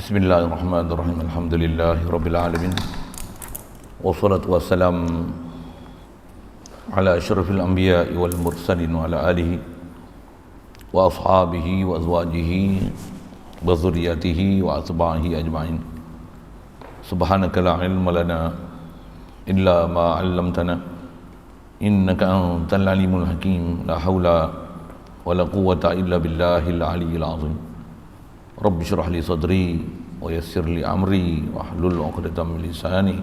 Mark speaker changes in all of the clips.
Speaker 1: Bismillahirrahmanirrahim. Alhamdulillahirabbil alamin. Wassalatu wassalam ala asyrafil anbiya'i wal mursalin wa ala alihi wa ashabihi wa azwajihi wa dzurriyyatihi wa atba'ihi ajma'in. Subhanaka la ilma lana illa ma 'allamtana innaka antal alimul hakim. La haula wa la quwwata illa billahil aliyyil azim. Rabbi syrah li sadri wa yassir li amri wa hlul 'uqdatam min lisani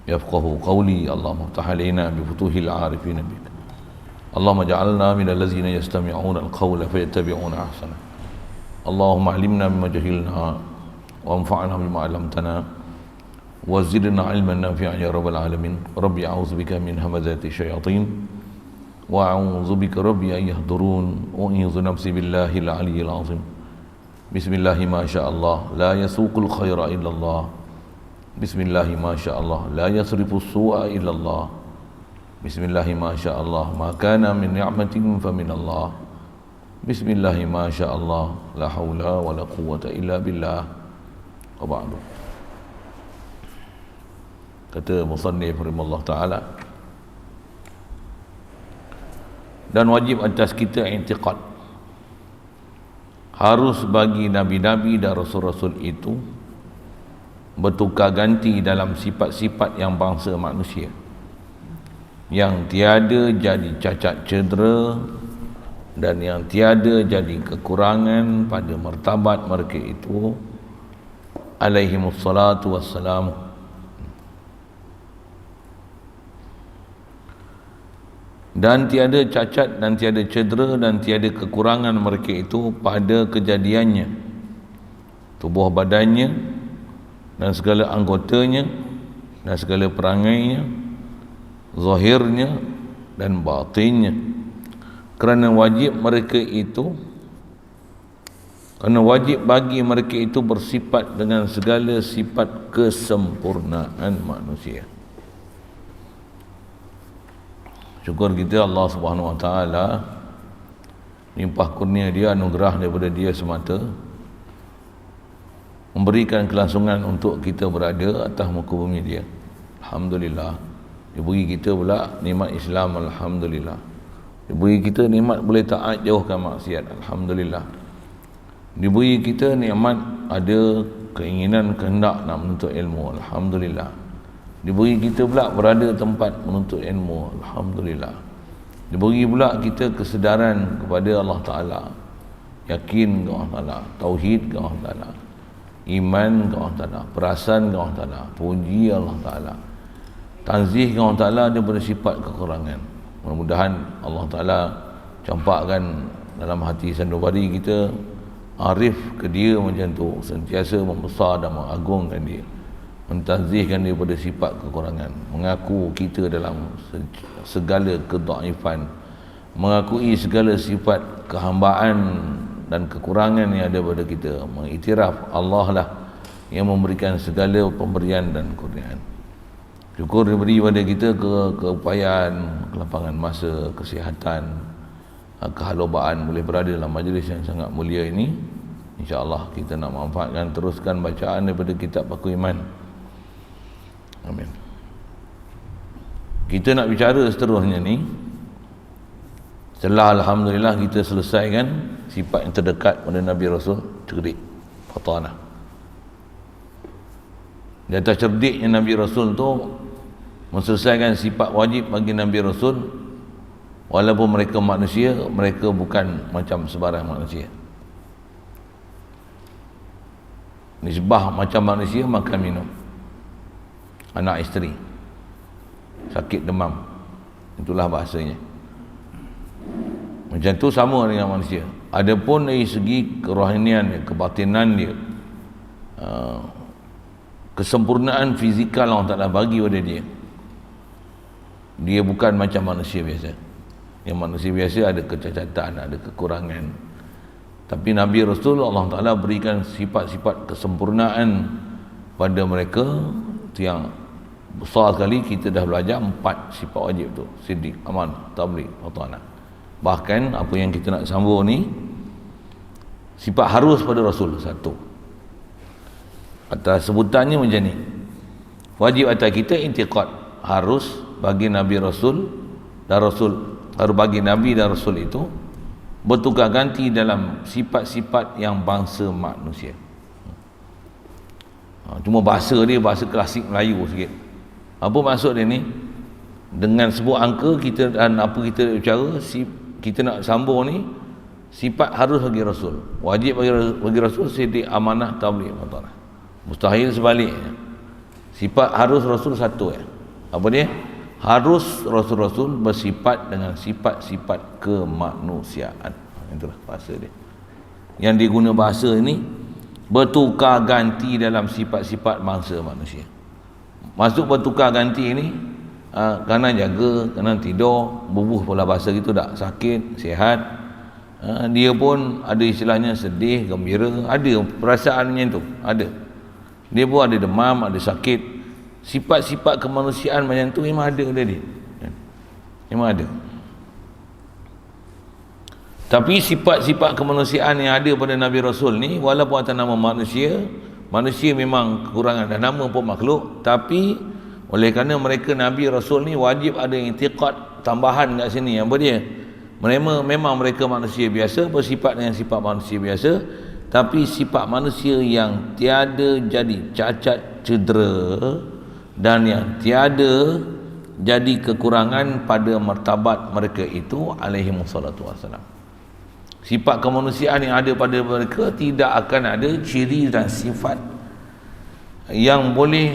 Speaker 1: yafqahu qawli. Allahumma iftah alaina bi futuhil 'arifin bik. Allahumma ja'alna minal ladzina yastami'una al-qawla fayattabi'una ahsana. Allahumma 'allimna mimma jahilna wa anfa'na bima 'allamtana wa zidna 'ilman nafi'an ya rabbal alamin. Rabbi a'udzu bika min hamazati syayatin wa a'udzu bika rabbi an yahdurun wa a'udzu nafsi billahil 'aliyyil 'azim. Bismillahi masyaallah la yasuqul khaira illallah. Bismillahi masyaallah la yasrifu su'a illallah. Bismillahi masyaallah ma kana min ni'matin fa min Allah. Bismillahi masyaallah la haula wa la quwwata illa billah. Wa ba'du. Kata musannif rahimahullah taala, dan wajib atas kita i'tiqad, harus bagi nabi-nabi dan rasul-rasul itu bertukar ganti dalam sifat-sifat yang bangsa manusia, yang tiada jadi cacat cedera dan yang tiada jadi kekurangan pada martabat mereka itu alaihimussalatu wassalamu. Dan tiada cacat dan tiada cedera dan tiada kekurangan mereka itu pada kejadiannya, tubuh badannya dan segala anggotanya dan segala perangainya, zahirnya dan batinnya. Kerana wajib bagi mereka itu bersifat dengan segala sifat kesempurnaan manusia. Syukur kita Allah Subhanahu Wa Taala, limpah kurnia dia, anugerah daripada dia semata, memberikan kelangsungan untuk kita berada atas muka bumi dia. Alhamdulillah. Dia beri kita pula nikmat Islam. Alhamdulillah. Dia beri kita nikmat boleh taat, jauhkan maksiat. Alhamdulillah. Dia beri kita nikmat ada keinginan, kehendak nak menuntut ilmu. Alhamdulillah. Diberi kita pula berada tempat menuntut ilmu. Alhamdulillah. Diberi pula kita kesedaran kepada Allah Ta'ala, yakin ke Allah Ta'ala, tauhid ke Allah Ta'ala, iman ke Allah Ta'ala, perasan ke Allah Ta'ala, puji Allah Ta'ala, tanzih ke Allah Ta'ala daripada sifat kekurangan. Mudah-mudahan Allah Ta'ala campakkan dalam hati sanubari kita arif ke dia macam tu, sentiasa membesar dan mengagungkan dia, mentazihkan daripada sifat kekurangan, mengaku kita dalam segala kedaifan, mengakui segala sifat kehambaan dan kekurangan yang ada pada kita, mengiktiraf Allah lah yang memberikan segala pemberian dan kurniaan. Syukur diberi pada kita keupayaan, kelapangan masa, kesihatan, kehalobaan boleh berada dalam majlis yang sangat mulia ini. InsyaAllah kita nak manfaatkan, teruskan bacaan daripada kitab Paku Iman. Amin. Kita nak bicara seterusnya ni, setelah alhamdulillah kita selesaikan sifat yang terdekat pada Nabi Rasul, cerdik, fatana. Di atas cerdiknya Nabi Rasul tu menselesaikan sifat wajib bagi Nabi Rasul, walaupun mereka manusia, mereka bukan macam sebarang manusia. Nisbah macam manusia, makan minum, anak isteri, sakit demam, itulah bahasanya. Macam tu sama dengan manusia. Adapun dari segi kerohanian dia, kebatinan dia, kesempurnaan fizikal Allah Ta'ala bagi pada dia, dia bukan macam manusia biasa. Yang manusia biasa ada kecacatan, ada kekurangan. Tapi Nabi Rasul Allah Ta'ala berikan sifat-sifat kesempurnaan pada mereka yang besar sekali. Kita dah belajar 4 sifat wajib tu: siddiq, aman, tabligh, fatana. Bahkan apa yang kita nak sambung ni, sifat harus pada Rasul 1. Atas sebutannya macam ni. Wajib atas kita i'tiqad, harus bagi Nabi Rasul dan Rasul, harus bagi Nabi dan Rasul itu bertukar ganti dalam sifat-sifat yang bangsa manusia. Cuma bahasa dia bahasa klasik Melayu sikit. Apa maksud dia ni? Dengan sebut angka kita dan apa kita bicara, kita nak sambung ni, sifat harus bagi Rasul, wajib bagi Rasul, siddiq, amanah, tabligh, matanah. Mustahil sebaliknya. Sifat harus Rasul satu ya. Apa dia? Harus Rasul-Rasul bersifat dengan sifat-sifat kemanusiaan. Itulah bahasa dia. Yang diguna bahasa ini bertukar ganti dalam sifat-sifat bangsa manusia. Masuk bertukar ganti ini, kanan jaga, kanan tidur, bubuh pula bahasa gitu tak, sakit, sihat. Dia pun ada istilahnya sedih, gembira, ada perasaannya itu, ada. Dia pun ada demam, ada sakit. Sifat-sifat kemanusiaan macam tu memang ada dia. Memang ada. Tapi sifat-sifat kemanusiaan yang ada pada Nabi Rasul ni, walaupun atas nama manusia, manusia memang kekurangan dan nama pun makhluk, tapi oleh kerana mereka Nabi Rasul ni wajib ada i'tiqad tambahan kat sini. Apa dia? Memang mereka manusia biasa, bersifat dengan sifat manusia biasa, tapi sifat manusia yang tiada jadi cacat, cedera, dan yang tiada jadi kekurangan pada martabat mereka itu alaihi wassalatu wassalam. Sifat kemanusiaan yang ada pada mereka tidak akan ada ciri dan sifat yang boleh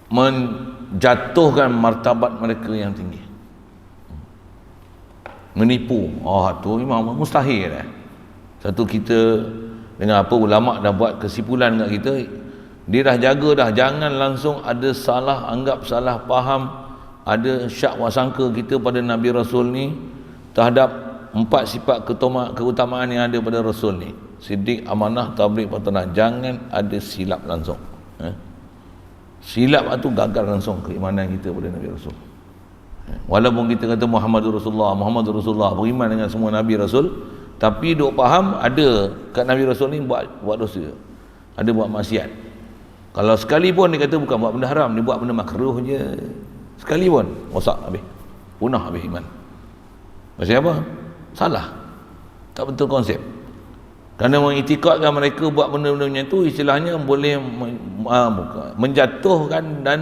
Speaker 1: menjatuhkan martabat mereka yang tinggi. Menipu, tu memang mustahil lah. Satu kita dengan apa ulama' dah buat kesimpulan kat kita, dia dah jaga dah, jangan langsung ada salah anggap, salah faham, ada syak wasangka kita pada Nabi Rasul ni terhadap 4 sifat keutamaan yang ada pada Rasul ni: siddiq, amanah, tabligh, matanah. Jangan ada silap langsung. Silap tu gagal langsung keimanan kita pada Nabi Rasul. Walaupun kita kata Muhammadur Rasulullah, beriman dengan semua Nabi Rasul, tapi duk faham ada kat Nabi Rasul ni buat dosa, ada buat maksiat. Kalau sekali pun dia kata bukan buat benda haram, dia buat benda makruh je, sekali pun rosak habis, punah habis iman. Pasal apa? Salah, tak betul konsep. Kerana mengiktikadkan mereka buat benda-benda macam tu, istilahnya boleh menjatuhkan dan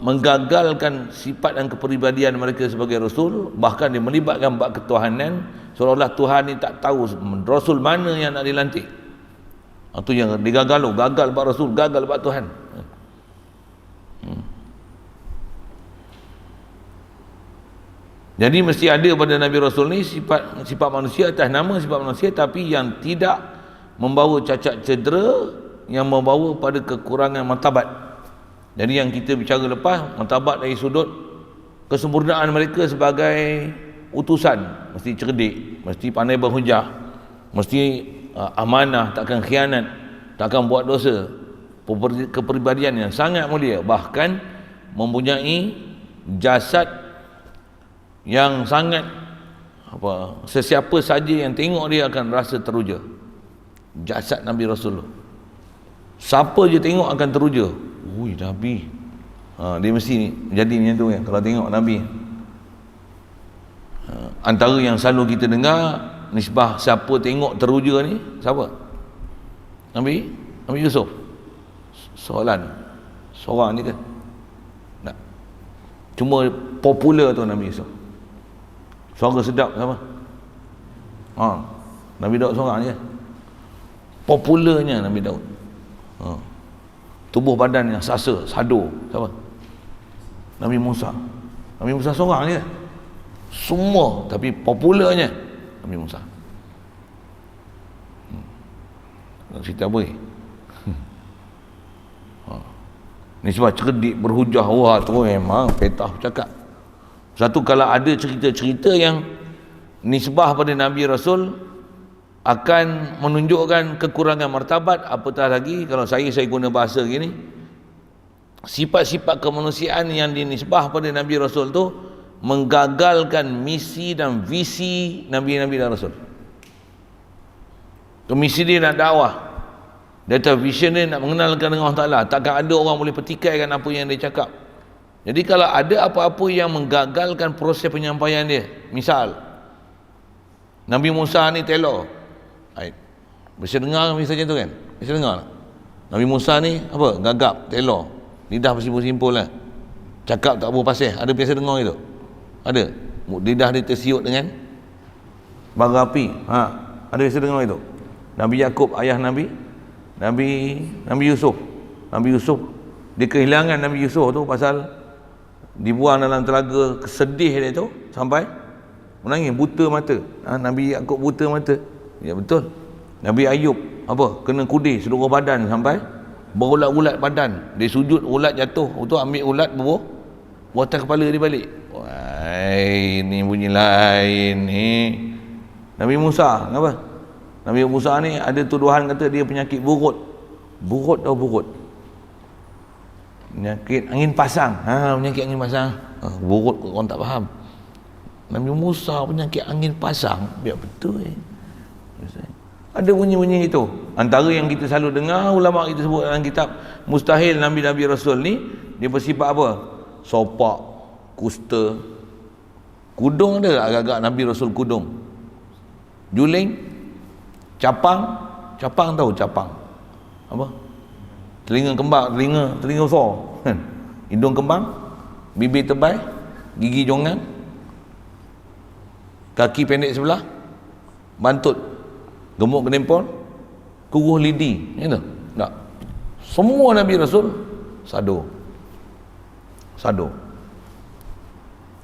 Speaker 1: menggagalkan sifat dan kepribadian mereka sebagai Rasul. Bahkan dia melibatkan bab ketuhanan, seolah-olah Tuhan ni tak tahu Rasul mana yang nak dilantik. Itu yang digagal, gagal bab Rasul, gagal bab Tuhan. Jadi mesti ada pada Nabi Rasul ni sifat manusia atas nama sifat manusia, tapi yang tidak membawa cacat cedera, yang membawa pada kekurangan martabat. Jadi yang kita bicara lepas, martabat dari sudut kesempurnaan mereka sebagai utusan, mesti cerdik, mesti pandai berhujah, mesti amanah, takkan khianat, takkan buat dosa, kepribadian yang sangat mulia, bahkan mempunyai jasad yang sangat sesiapa saja yang tengok dia akan rasa teruja. Jasad Nabi Rasulullah, siapa je tengok akan teruja. Nabi, dia mesti jadi macam tu ya. Kalau tengok Nabi, antara yang selalu kita dengar nisbah siapa tengok teruja ni, siapa? Nabi Yusuf. Soalan seorang je ke? Tak. Cuma popular tu Nabi Yusuf. Suara sedap siapa? Nabi Daud seorang je. Popularnya Nabi Daud. Tubuh badan yang sasa, sado, siapa? Nabi Musa. Nabi Musa seorang je. Semua, tapi popularnya Nabi Musa. Nak cerita apa ni? Ni sebab cerdik, berhujah. Wah tu memang petah bercakap. Satu, kalau ada cerita-cerita yang nisbah pada Nabi Rasul akan menunjukkan kekurangan martabat, apatah lagi kalau saya guna bahasa gini, sifat-sifat kemanusiaan yang dinisbah pada Nabi Rasul tu menggagalkan misi dan visi Nabi-Nabi dan Rasul. Misi dia nak dakwah, Data vision dia nak mengenalkan dengan Allah Ta'ala. Takkan ada orang boleh petikaikan apa yang dia cakap. Jadi kalau ada apa-apa yang menggagalkan proses penyampaian dia, misal Nabi Musa ni telor, bisa dengar misalnya tu kan, bisa dengar Nabi Musa ni apa, gagap, telor, lidah bersimpul-simpul lah, cakap tak berpasih. Ada biasa dengar itu? Ada. Lidah dia tersiut dengan bara api. Ada biasa dengar itu? Nabi Yakub, ayah Nabi Yusuf dia kehilangan Nabi Yusuf tu pasal dibuang dalam telaga, kesedih dia tu sampai menangis, buta mata. Nabi Yakub buta mata, ya betul. Nabi Ayub apa, kena kudi seluruh badan sampai berulat-ulat badan, dia sujud ulat jatuh, tu ambil ulat bubuh atas kepala dia balik. Wah, ni bunyi lain ni. Nabi Musa apa, Nabi Musa ni ada tuduhan kata dia penyakit burut. Burut. Penyakit angin pasang. Penyakit angin pasang. Burut orang tak faham. Nabi Musa penyakit angin pasang. Biar betul. Ada bunyi-bunyi itu. Antara yang kita selalu dengar ulama kita sebut dalam kitab, mustahil Nabi-Nabi Rasul ni dia bersifat apa? Sopak, kusta. Kudung ada agak-agak Nabi Rasul kudung. Juling, capang tahu capang apa, telinga kembang, telinga besar kan, hidung kembang, bibir tebal, gigi jongang, kaki pendek sebelah, bantut, gemuk kenempol, kukuh lidi, ya tak? Semua Nabi Rasul sado.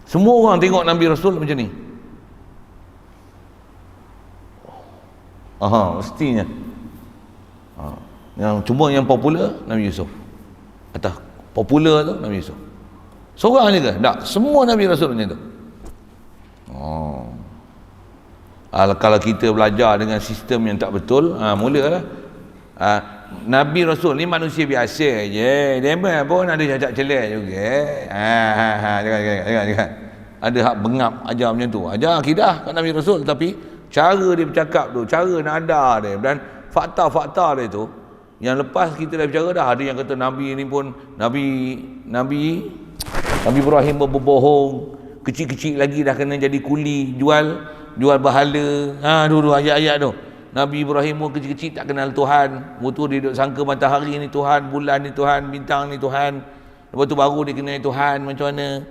Speaker 1: Semua orang tengok Nabi Rasul macam ni. Mestinya. Yang popular Nabi Yusuf. Atas popular tu Nabi Yusuf. Seorang je ke? Tak, semua Nabi Rasul macam tu. Kalau kita belajar dengan sistem yang tak betul, mulalah. Nabi Rasul ni manusia biasa je. Dia pun ada cacat celak juga. Jangan. Ada hak bengap ajar macam tu. Ajar akidah kat Nabi Rasul, tapi cara dia bercakap tu, cara nada dia dan fakta-fakta dia tu, yang lepas kita dah bercakap dah, ada yang kata Nabi ni pun Nabi Ibrahim berbohong, kecil-kecil lagi dah kena jadi kuli, jual bahala. Dulu ayat-ayat tu, Nabi Ibrahim pun kecil-kecil tak kenal Tuhan, waktu dia duduk sangka matahari ni Tuhan, bulan ni Tuhan, bintang ni Tuhan, lepas tu baru dia kenal Tuhan macam mana.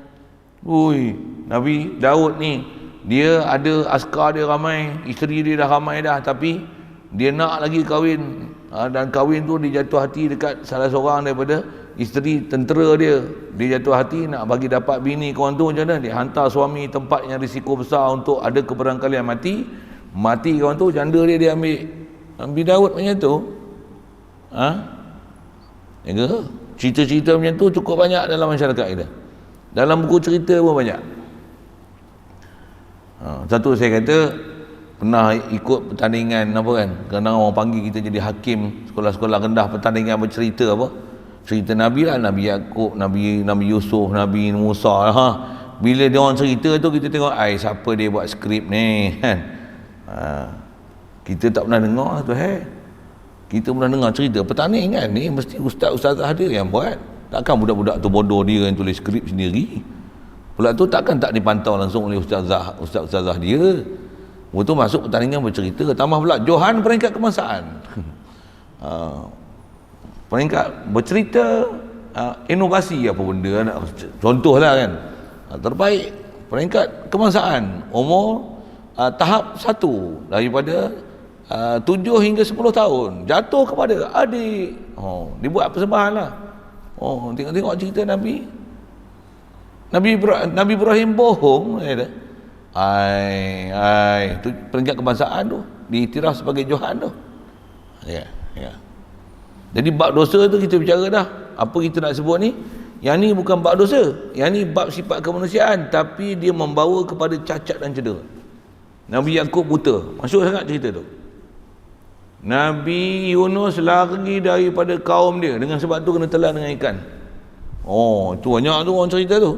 Speaker 1: Nabi Daud ni, dia ada askar dia ramai, isteri dia dah ramai dah, tapi dia nak lagi kahwin, dan kahwin tu dia jatuh hati dekat salah seorang daripada isteri tentera dia. Dia jatuh hati nak bagi dapat bini kawan tu, macam mana? Dia hantar suami tempat yang risiko besar untuk ada keberangkalian mati kawan tu, janda dia ambil. Nabi Daud macam tu. Cerita-cerita macam tu cukup banyak dalam masyarakat kita, dalam buku cerita pun banyak. Satu saya kata pernah ikut pertandingan apa kan, kadang orang panggil kita jadi hakim sekolah-sekolah rendah, pertandingan bercerita apa, cerita Nabi lah, Nabi Yakub, Nabi Yusuf, Nabi Musa. Bila dia orang cerita tu kita tengok, siapa dia buat skrip ni kan. Kita tak pernah dengar tu. Kita pernah dengar cerita pertandingan ni mesti ustaz-ustazah dia yang buat. Takkan budak-budak tu bodoh dia yang tulis skrip sendiri. Pula tu takkan tak dipantau langsung oleh ustazah dia. Waktu masuk pertandingan bercerita, tambah pula Johan peringkat kebangsaan. Peringkat bercerita, inovasi apa benda, contohlah kan, terbaik peringkat kebangsaan umur tahap 1 daripada 7 hingga 10 tahun, jatuh kepada adik. Dibuat persembahan lah. Tengok cerita Nabi Ibrahim bohong. Tu peringkat kebangsaan tu diiktiraf sebagai Johan tu. Ya. Jadi bab dosa tu kita bicara dah. Apa kita nak sebut ni? Yang ni bukan bab dosa. Yang ni bab sifat kemanusiaan, tapi dia membawa kepada cacat dan cedera. Nabi Yakub buta. Masuk sangat cerita tu. Nabi Yunus lari daripada kaum dia, dengan sebab tu kena telan dengan ikan. Tu banyak tu orang cerita tu.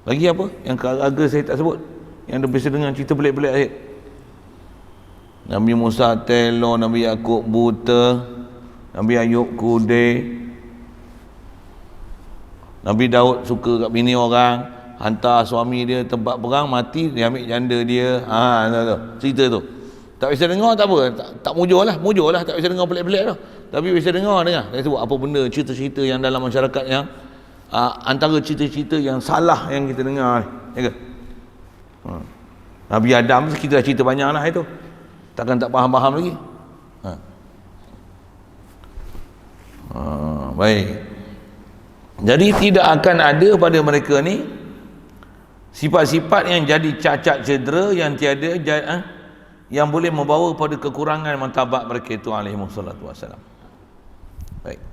Speaker 1: Lagi apa yang agak saya tak sebut, yang ada bisa dengan cerita pelik-pelik ayat? Nabi Musa telo, Nabi Yakub buta, Nabi Ayub kudai, Nabi Daud suka kat bini orang, hantar suami dia tempat perang, mati dia ambil janda dia. Tu, cerita tu tak biasa dengar, tak apa, tak mujur lah, tak biasa dengar pelik-pelik tu, tapi biasa dengar dia sebut apa benda, cerita-cerita yang dalam masyarakat yang antara cerita-cerita yang salah yang kita dengar ni, ya ke? Nabi Adam kita dah cerita banyak lah itu, takkan tak faham-faham lagi. Baik, jadi tidak akan ada pada mereka ni sifat-sifat yang jadi cacat cedera yang tiada yang boleh membawa pada kekurangan martabat mereka itu alaihi wassalatu wassalam. Baik,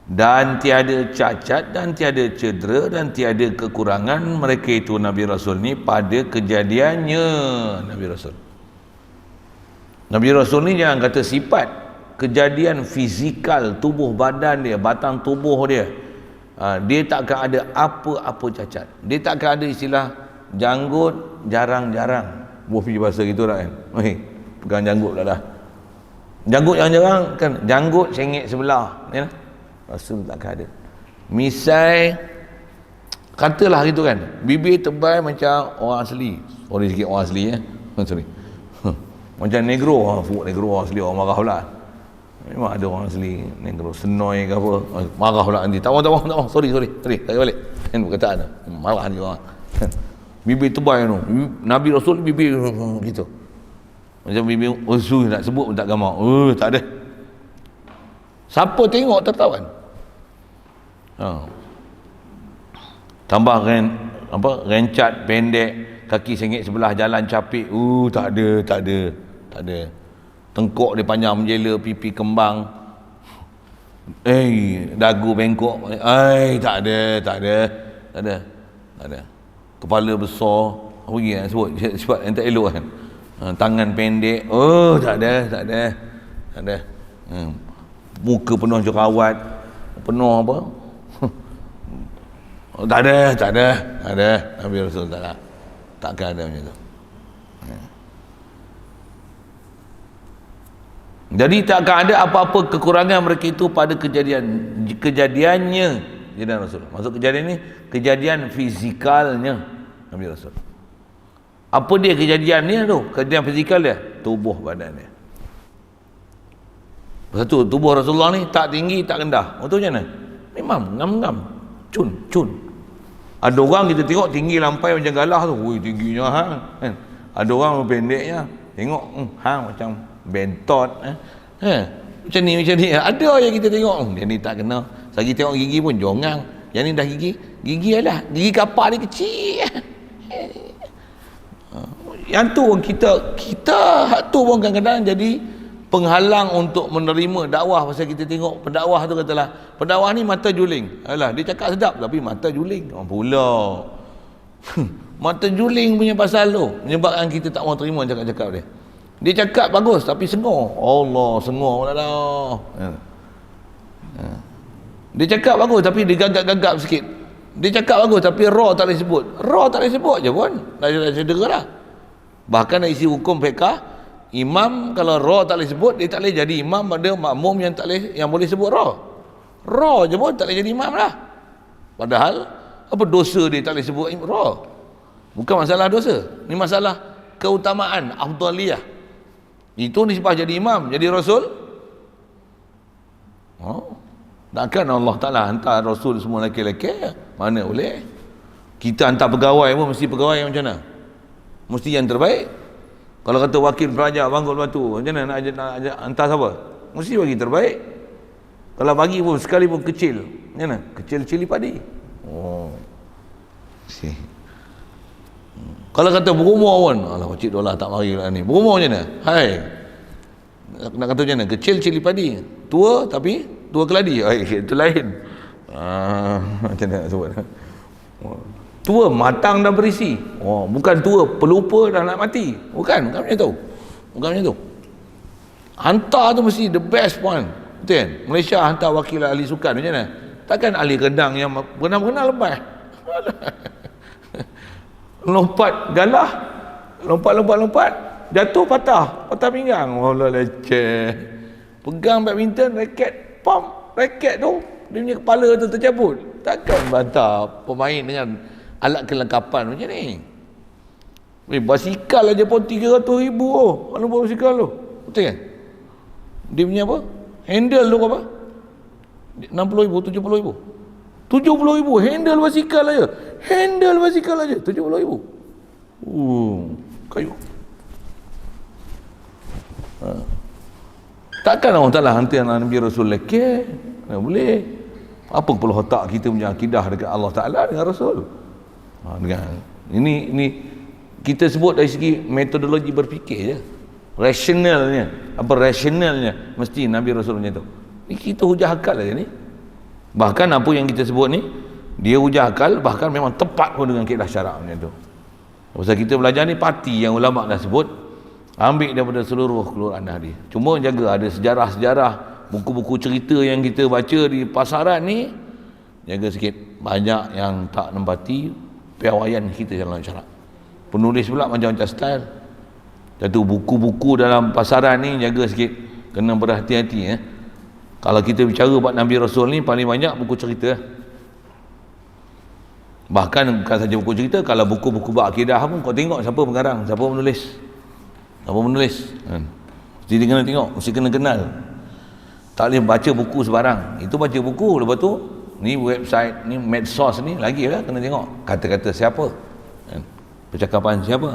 Speaker 1: dan tiada cacat dan tiada cedera dan tiada kekurangan mereka itu Nabi Rasul ni pada kejadiannya. Nabi Rasul ni jangan kata sifat, kejadian fizikal tubuh badan dia, batang tubuh dia, dia tak akan ada apa-apa cacat. Dia tak akan ada istilah janggut jarang-jarang. Buah pergi bahasa gitu lah kan. Pegang janggut dah. Janggut yang jarang kan, janggut sengit sebelah, ya? Rasul tak akan ada. Misai katalah gitu kan, bibir tebal macam orang asli. Sorry sikit orang asli sorry. Macam negro, negro orang asli, orang marah pula. Memang ada orang asli negro senoi ke apa, marah pula nanti. Tak mau, sorry tak balik kan perkataan tu, marah dia orang. Bibir tebal tu, Nabi Rasul bibir gitu, macam bibir nak sebut pun tak gamak, tak ada. Siapa tengok tertawan. Tambah rencat pendek, kaki sengit sebelah, jalan capik, tak ada. Tengkok dia panjang menjela, pipi kembang, dagu bengkok, tak ada. Kepala besar, apa lagi nak sebut sifat yang tak elok kan. Tangan pendek, tak ada. Muka penuh jerawat, penuh apa? Tak ada. Nabi Rasul takkan ada macam tu. Jadi takkan ada apa-apa kekurangan mereka itu pada kejadiannya Nabi Rasul. Maksud kejadian ni kejadian fizikalnya Nabi Rasul. Apa dia kejadiannya tu? Kejadian fizikal dia, tubuh badan dia. Satu, tubuh Rasulullah ni tak tinggi tak rendah. Betul macam mana? Memang ngam-ngam, cun. Ada orang kita tengok tinggi lampai macam galah tu, tingginya kan. Ada orang pendeknya, tengok macam bentot macam ni. Ada yang kita tengok dia ni tak kena. Lagi tengok gigi pun jongang. Yang ni dah gigi adalah gigi kapak ni kecil. Yang tu kita hak tu pun kadang-kadang jadi penghalang untuk menerima dakwah. Pasal kita tengok pendakwah tu katalah, pendakwah ni mata juling. Alah, dia cakap sedap tapi mata juling. Pula mata juling punya pasal tu menyebabkan kita tak mau terima cakap-cakap dia. Dia cakap bagus tapi sengor. Allah, sengor dah. Dia cakap bagus tapi dia gagap-gagap sikit. Dia cakap bagus tapi raw tak boleh sebut. Raw tak boleh sebut je pun. Dah cedera dah. Bahkan dari isi hukum fiqh, imam kalau raw tak boleh sebut, dia tak boleh jadi imam pada makmum yang boleh sebut raw. Raw je pun tak boleh jadi imam lah. Padahal apa dosa dia tak boleh sebut raw? Bukan masalah dosa. Ni masalah keutamaan, afdaliyah. Itu nisbah jadi imam, jadi rasul. Takkan Allah Ta'ala hantar rasul semua lelaki-lelaki? Mana boleh? Kita hantar pegawai pun mesti pegawai yang macam mana? Mesti yang terbaik. Kalau kata wakil peraja Bangkok Batu, macam mana nak hantar siapa? Mesti bagi terbaik. Kalau bagi pun sekali pun kecil, macam mana? Kecil cili padi. Kalau kata berumur pun, alah Cik Dolah tak mari lah ni. Berumur macam mana? Hai, nak kata macam mana? Kecil cili padi, tua tapi tua keladi. Itu lain. Macam mana nak sebut? Tua matang dan berisi. Bukan tua pelupa dan nak mati. Bukan macam tu. Hantar tu mesti the best one. Betul kan? Malaysia hantar wakil ahli sukan macam mana? Takkan ahli rendang yang pernah lepas. Lompat galah, lompat jatuh patah pinggang. Allah leceh. Pegang badminton, raket, raket tu dia punya kepala tu tercabut. Takkan bantah pemain dengan alat kelengkapan macam ni. Basikal aja pun 300,000 oh. Mana buat basikal tu? Betul kan? Dia punya apa? Handle tu apa? 60,000, 70,000. 70,000 handle basikal aja. Handle basikal aja 70,000. Kayu. Takkan orang Taala hantar Nabi Rasul lelaki? Tak boleh. Apa perlu otak kita punya akidah dekat Allah Taala dengan Rasul? Dengan ini kita sebut dari segi metodologi berfikir je. Rasionalnya, mesti Nabi Rasul macam tu. Ni kita hujah akal aja ni. Bahkan apa yang kita sebut ni, dia hujah akal, bahkan memang tepat pun dengan kaedah syarak macam tu. Pasal kita belajar ni parti yang ulama dah sebut, ambil daripada seluruh keluaran hadis. Cuma jaga ada sejarah-sejarah, buku-buku cerita yang kita baca di pasaran ni, jaga sikit. Banyak yang tak nempati piawaian kita dalam syarak. Penulis pula macam-macam style. Satu buku-buku dalam pasaran ni jaga sikit, kena berhati-hati Kalau kita bicara buat Nabi Rasul ni, paling banyak buku cerita. Bahkan bukan saja buku cerita, kalau buku-buku berakidah pun kau tengok siapa pengarang, siapa menulis. Mesti kena tengok, mesti kena kenal. Tak boleh baca buku sebarang. Itu baca buku, lepas tu ni website, ni medsos ni lagi lah kena tengok kata-kata siapa, percakapan siapa.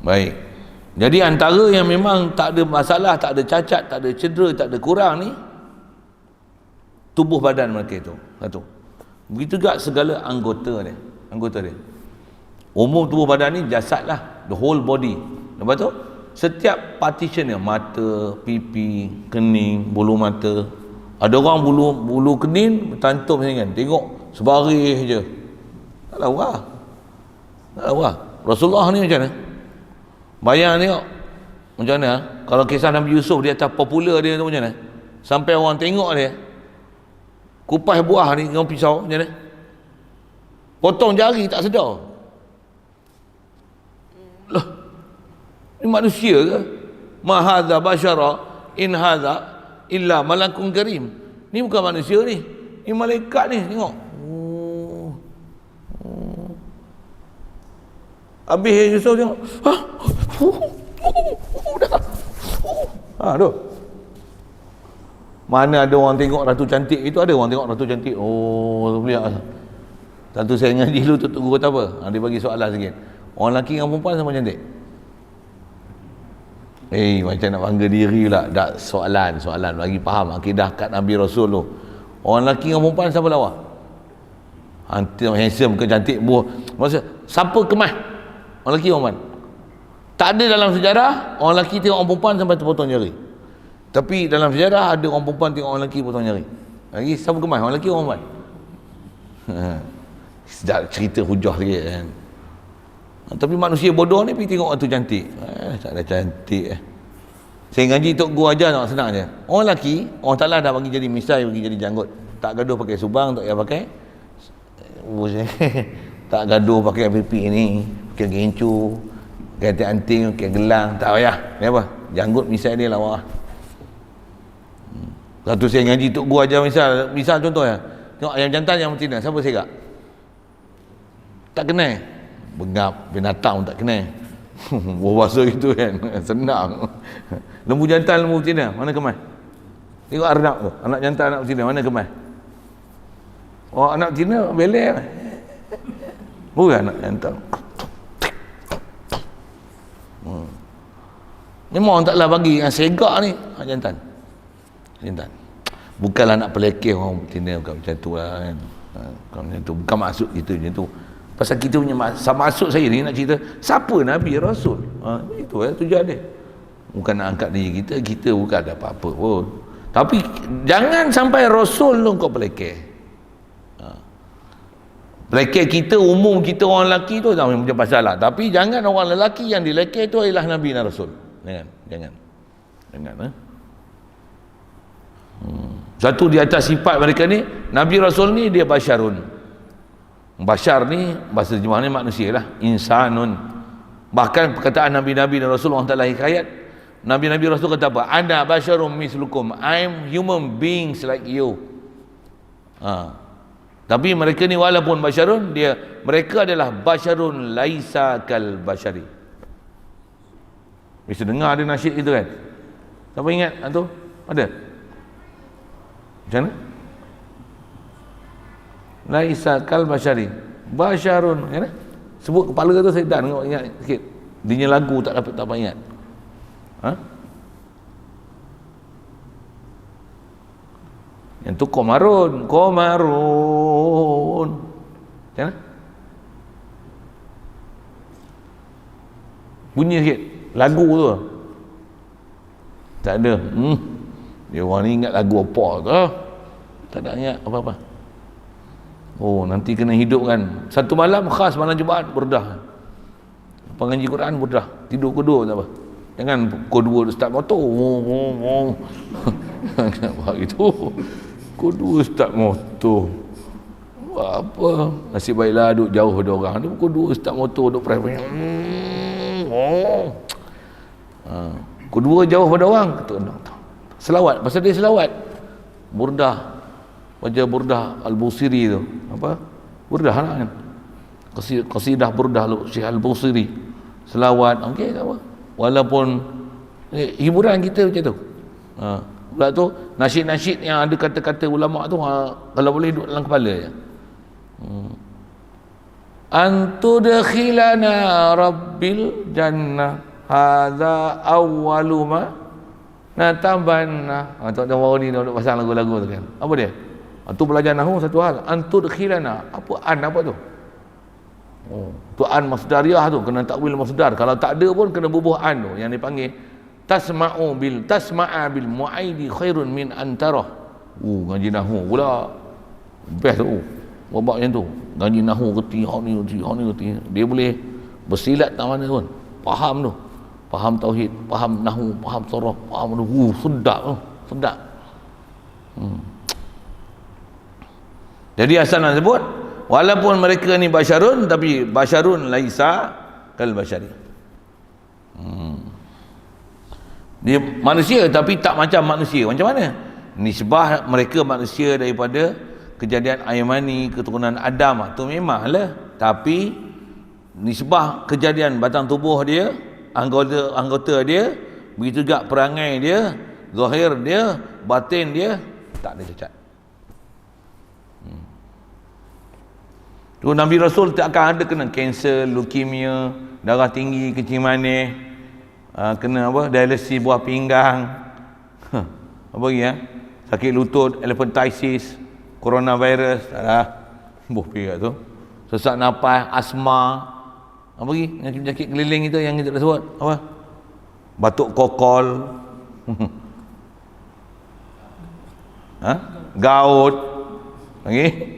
Speaker 1: Baik. Jadi antara yang memang tak ada masalah, tak ada cacat, tak ada cedera, tak ada kurang ni, tubuh badan mereka itu. Satu. Begitu juga segala anggota dia. Umum tubuh badan ni jasad lah, the whole body. Lepas tu setiap partition dia, mata, pipi, kening, bulu mata. Ada orang bulu kening bertantum macam kan, tengok sebaris je. Tak tahu lah. Rasulullah ni macam mana? Bayang tengok macam mana kalau kisah Nabi Yusuf di atas popular dia tu macam mana, sampai orang tengok dia kupas buah ni dengan pisau macam mana, potong jari tak sedar. Lah, ni manusia ke? Ma hadza basyara in hadza illa malakun karim. Ni bukan manusia ni malaikat ni. Tengok. Habis Yusuf tengok, tu. Mana ada orang tengok ratu cantik itu, ada orang tengok ratu cantik. Oh, boleh. Satu saya ngaji dulu tu guru kata apa? Dia bagi soalan sikit. Orang lelaki dengan perempuan sama cantik? Macam nak bangga diri pula. Tak, soalan bagi faham akidah kat Nabi Rasul tu. Orang lelaki dengan perempuan siapa lawa? Handsome ke cantik buah. Maksud siapa kemas? Orang lelaki orang perempuan? Tak ada dalam sejarah orang lelaki tengok orang perempuan sampai terpotong jari. Tapi dalam sejarah ada orang perempuan tengok orang lelaki potong jari. Lagi siapa kemas? Orang lelaki orang perempuan? Sedap cerita hujah sikit kan. Tapi manusia bodoh ni pergi tengok tu cantik. Tak ada cantik. Saya ngaji Tok Guru ajar nak senang je. Orang lelaki, orang Ta'ala dah bagi jadi misai, bagi jadi janggut. Tak gaduh pakai subang, tak payah pakai tak gaduh pakai pipi ni, pakai gencu, pakai anting, pakai gelang, tak payah. Ni apa? Janggut misai dia lawa. Satu saya ngaji Tok Guru ajar misal contoh ya. Tengok ayam jantan yang betina, siapa segak? Tak kenal. Bengap, binatang tak kenal. Bahasa gitu kan. Senang. Lembu jantan, lembu betina, mana kemas? Tengok arnab tu, anak jantan, anak betina, mana kemas? Oh, anak betina belek. Bukan anak jantan. Memang orang taklah bagi yang segak ni anak jantan. Bukanlah nak pelekeh orang betina, bukan macam tu lah kan. Bukan macam tu, bukan maksud kita macam tu. Pasal kita punya maksud saya ni nak cerita siapa Nabi Rasul. Itu tujuan dia. Bukan nak angkat diri kita bukan ada apa-apa pun. Tapi jangan sampai Rasul tu kau pelekeh. Pelekeh kita, umum kita orang lelaki tu macam pasal lah. Tapi jangan orang lelaki yang dilekeh tu ialah Nabi dan Rasul. Jangan. Satu di atas sifat mereka ni, Nabi Rasul ni dia basyarun. Basyar ni bahasa terjemahannya manusia lah, insanun. Bahkan perkataan Nabi-Nabi dan Rasul Allah Ta'ala hikayat, Nabi-Nabi Rasul kata apa? Ana basyarum mislukum, I'm human beings like you. Tapi mereka ni walaupun basyarun, mereka adalah basyarun laisa kal basyari. Bisa dengar ada nasyid itu kan? Siapa ingat tu? Ada? Macam mana? Laisa kal basyari. Basyarun, kan? Sebut kepala tu saya dah tengok, ingat sikit. Dia lagu tak dapat ingat. Yang tu Komarun. Macam mana? Bunyi sikit lagu tu. Tak ada. Dia orang ni ingat lagu apa ke? Tak ada ingat apa-apa. Oh, nanti kena hidupkan. Satu malam khas malam Jumaat burdah. Pengaji Quran burdah. Tidur kedua tak apa. Jangan pukul 2 start motor. Jangan buat gitu. Pukul 2 start motor. Buat apa? Nasib baiklah duduk jauh pada orang. Dia pukul 2 start motor duduk private. Pukul 2 jauh pada orang. Selawat. Pasal dia selawat. Burdah. Baca burdah Al-Busiri tu. Apa? Burdah lah kan. Qasidah burdah Syekh Al-Busiri. Selawat. Okey, tak apa. Walaupun hiburan kita macam tu. Pula tu nasyid-nasyid yang ada kata-kata ulama tu kalau boleh duduk dalam kepala je. Antudkhilana rabbil jannah hadza awwalu ma natabanna. Tak ada orang ni duduk pasang lagu-lagu tu kan. Apa dia? Tu belajar nahwu satu hal. Antudkhilana. Apa tu? Tu an masdariyah tu kena takwil masdar. Kalau tak ada pun kena bubuh an tu yang dipanggil tasma'a bil mu'aidi khairun min antarah. Ngaji nahwu pula best tu. Babak macam tu. Ngaji nahwu kerti hak ni kerti. Dia boleh bersilat tak mana pun. Faham tu. Faham tauhid, faham nahwu, faham saraf, faham tu. Sedap tu. Sedap. Jadi asal nak sebut walaupun mereka ni basyarun, tapi basyarun laisa kal basyari. Dia manusia tapi tak macam manusia. Macam mana? Nisbah mereka manusia daripada kejadian air mani, keturunan Adam tu memanglah. Tapi nisbah kejadian batang tubuh dia, anggota dia, begitu juga perangai dia, zahir dia, batin dia tak ada cacat. Tu Nabi Rasul tak akan ada kena kanser, leukemia, darah tinggi, kencing manis, kena apa? Dialisis buah pinggang. Apa lagi ya? Sakit lutut, elephantiasis, coronavirus, tak ada. Buah pinggang tu. Sesak nafas, asma. Apa lagi? Penyakit keliling itu yang kita dah sebut. Apa? Batuk kokol. Gout. Lagi?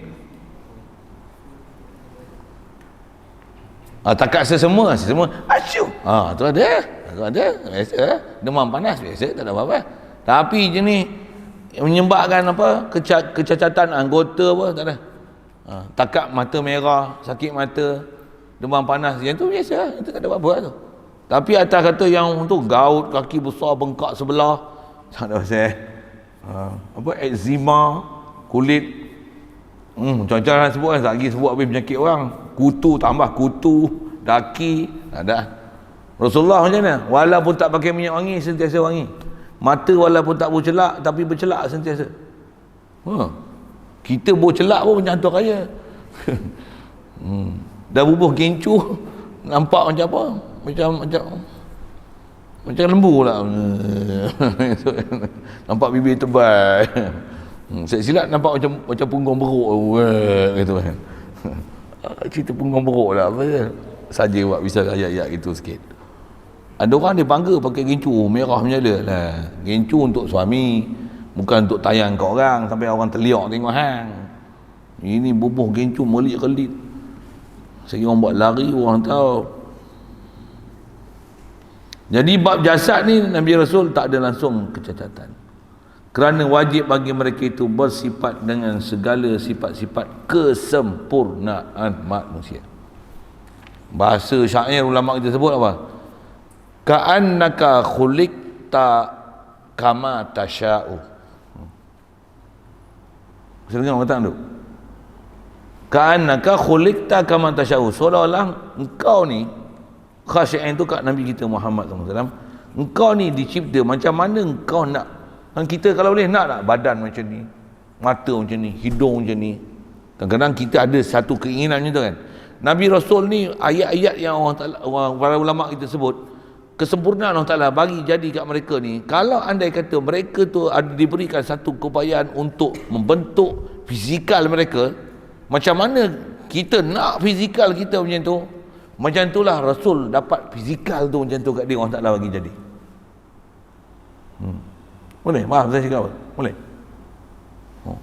Speaker 1: Takat sesemua asyuk. Tu ada biasa, demam panas biasa, tak ada apa-apa. Tapi jenis menyebabkan apa kecacatan anggota apa tak ada. Takat mata merah, sakit mata, demam panas yang tu biasa, itu tak ada apa-apa tu. Tapi atas kata yang tu gout, kaki besar bengkak sebelah, tak ada pasal. Apa eczema, kulit macam-macam sebut kan, tak lagi sebut habis penyakit orang. Kutu, tambah kutu, daki, tak ada. Rasulullah macam mana? Walaupun tak pakai minyak wangi, sentiasa wangi. Mata walaupun tak bercelak, tapi bercelak sentiasa. Kita bercelak pun macam tu kaya. Dah bubuh kincu, nampak macam apa? Macam lembu lah. Nampak bibir tebal. Saya silap nampak macam punggung beruk gitu kan. Cerita punggung beruk lah apa saja buat bisa ayat-ayat gitu sikit. Ada orang dia bangga pakai gincu merah menyala lah. Gincu untuk suami, bukan untuk tayang kat orang sampai orang terliak tengok hang. Ini bubuh gincu melit-kelit. Saya orang buat lari orang tahu. Jadi bab jasad ni Nabi Rasul tak ada langsung kecacatan. Kerana wajib bagi mereka itu bersifat dengan segala sifat-sifat kesempurnaan manusia. Bahasa syair ulama kita sebut apa? Ka'annaka khuliqta kama tasha'u. Saya dengar orang kata tu. Ka'annaka khuliqta kama tasha'u. Seolah-olah engkau ni, khasyi'in tu kat Nabi kita Muhammad SAW. Engkau ni dicipta macam mana engkau nak. Dan kita kalau boleh nak tak badan macam ni, mata macam ni, hidung macam ni. Kadang-kadang kita ada satu keinginan macam tu kan. Nabi Rasul ni ayat-ayat yang para ulama kita sebut, kesempurnaan Allah Ta'ala bagi jadi kat mereka ni. Kalau andai kata mereka tu ada diberikan satu keupayaan untuk membentuk fizikal mereka, macam mana kita nak fizikal kita macam tu, macam itulah Rasul dapat fizikal tu macam tu kat dia, Allah Ta'ala bagi jadi. Boleh? Faham saya cakap apa? Boleh?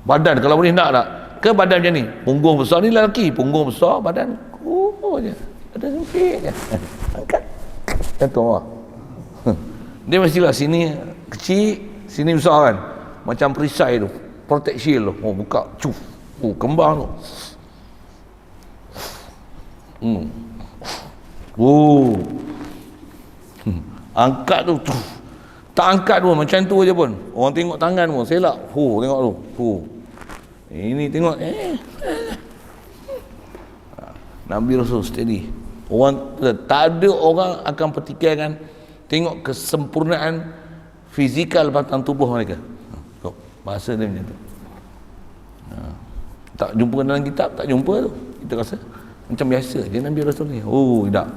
Speaker 1: Badan kalau boleh nak tak? Ke badan macam ni? Punggung besar ni lelaki, punggung besar, badan je. Badan sempit je. Angkat. Jatuh lah. Dia mestilah sini kecil, sini besar kan. Macam perisai tu, protect shield tu. Oh, buka, cuf. Oh, kembang tu. Oh. Angkat tu, cuf. Tak angkat pun, macam tu je pun. Orang tengok tangan pun, selak. Tengok tu. Ini tengok. Nabi Rasul steady. Orang tak ada orang akan pertikaikan tengok kesempurnaan fizikal batang tubuh mereka. Bahasa dia macam tu. Tak jumpa dalam kitab, tak jumpa tu. Kita rasa macam biasa je Nabi Rasul ni. Oh, tak.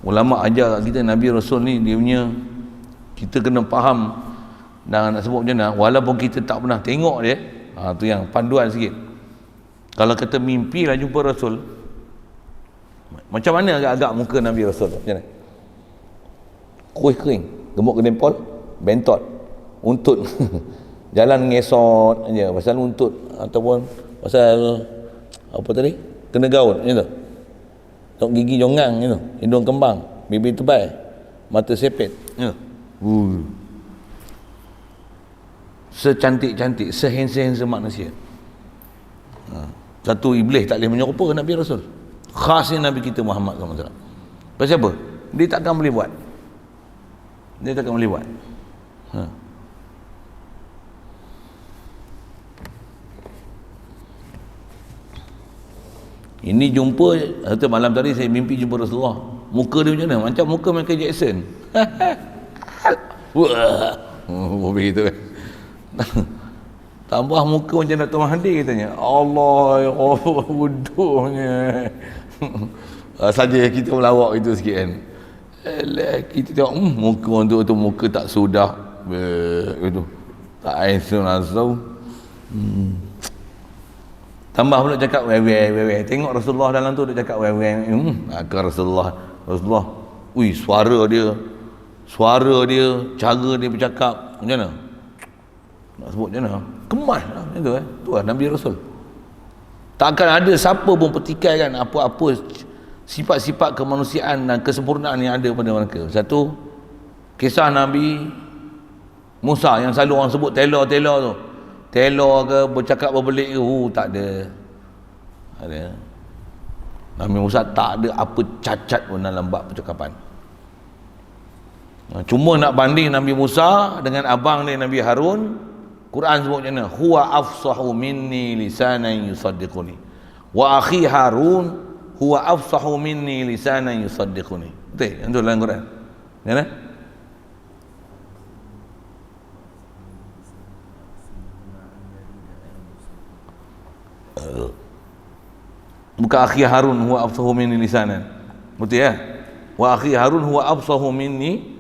Speaker 1: Ulama ajar kita Nabi Rasul ni dia punya, kita kena faham dan nak sebut macam mana, walaupun kita tak pernah tengok dia, tu yang panduan sikit. Kalau kata mimpi lah jumpa Rasul, macam mana agak-agak muka Nabi Rasul macam mana? Kuih kering, gemuk kedempol, bentot, untut jalan ngesot aja pasal untut ataupun pasal apa tadi, kena gaun macam tu, tengok gigi jongang macam tu, hidung kembang, bibir tebal, mata sepet macam tu. Secantik-cantik, sehandsome manusia. Satu iblis tak boleh menyerupa Nabi Rasul. Khasnya Nabi kita Muhammad SAW. Pasal apa? Dia takkan boleh buat. Ini jumpa, malam tadi saya mimpi jumpa Rasulullah. Muka dia macam mana? Macam muka Michael Jackson. Wah, begitu kan. Tambah muka macam Dato' Mahathir katanya. Allah, bodohnya. Saja kita melawak itu sikit kan. Kita tengok muka untuk tu muka tak sudah itu. Tak aisun. Tambah pula cakap wewe. Tengok Rasulullah dalam tu dia cakap wewe. Akan Rasulullah. Ui, suara dia, cara dia bercakap macam mana? Nak sebut macam mana? Kemas lah macam tu tu lah Nabi Rasul. Takkan ada siapa pun pertikaikan apa-apa sifat-sifat kemanusiaan dan kesempurnaan yang ada pada mereka. Satu, kisah Nabi Musa yang selalu orang sebut telor tu. Telor ke, bercakap berbelik ke, tak ada. Nabi Musa tak ada apa cacat pun dalam bab percakapan. Cuma nak banding Nabi Musa dengan abang dia Nabi Harun, Quran sebut macam mana? Huwa afsahu minni lisanan yusaddiquni. Wa akhi Harun huwa afsahu minni lisanan yusaddiquni. Betul? Itu dalam Quran. Ya kan? Bukan akhi Harun huwa afsahu minni lisanan. Betul ya? Wa akhi Harun huwa afsahu minni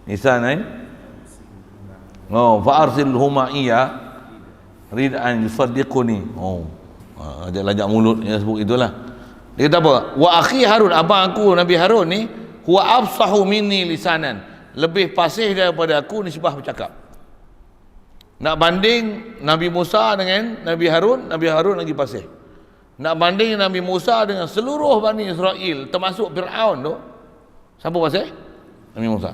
Speaker 1: lisanan. Fa arsilhuma iya rid an yusaddiquni. Ajak mulut yang sebut itulah. Dia kata apa? Wa akhi Harun, abang aku Nabi Harun ni, huwa afsahu minni lisanan, lebih fasih daripada aku nisbah bercakap. Nak banding Nabi Musa dengan Nabi Harun lagi fasih. Nak banding Nabi Musa dengan seluruh Bani Israel termasuk Fir'aun tu, siapa fasih? Nabi Musa.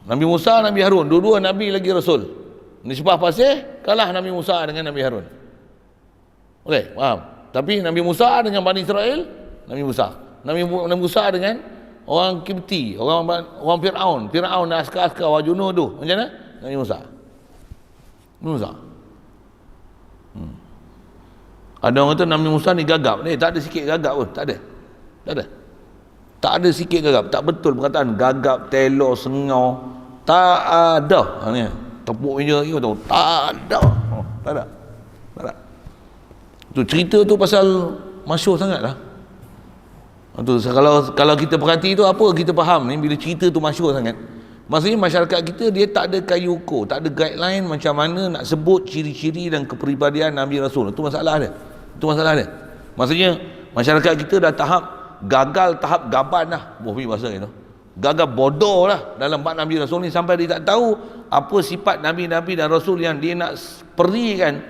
Speaker 1: Nabi Musa, Nabi Harun, dua-dua Nabi lagi Rasul. Nisbah fasih kalah Nabi Musa dengan Nabi Harun. Okey, faham? Tapi Nabi Musa dengan Bani Israel, Nabi Musa. Nabi Musa dengan orang Kipti, orang Firaun dan askar-askar wajunuh tu. Macam mana? Nabi Musa. Ada orang kata Nabi Musa ni gagap. Tak ada sikit gagap pun. Tak ada sikit gagap. Tak betul perkataan gagap, telor, sengau. Tak ada. Ni tepuk meja lagi tahu. Tak ada. Tu cerita tu pasal masyhur sangatlah. Tu kalau kita perhati tu apa kita faham ni bila cerita tu masyhur sangat. Maksudnya masyarakat kita dia tak ada kayu ukur, tak ada guideline macam mana nak sebut ciri-ciri dan kepribadian Nabi Rasul. Itu masalah dia. Maksudnya masyarakat kita dah gagal tahap gaban dah. Bahasa itu. Gagal bodoh lah dalam bab Nabi Rasul ni sampai dia tak tahu apa sifat Nabi-Nabi dan Rasul yang dia nak perikan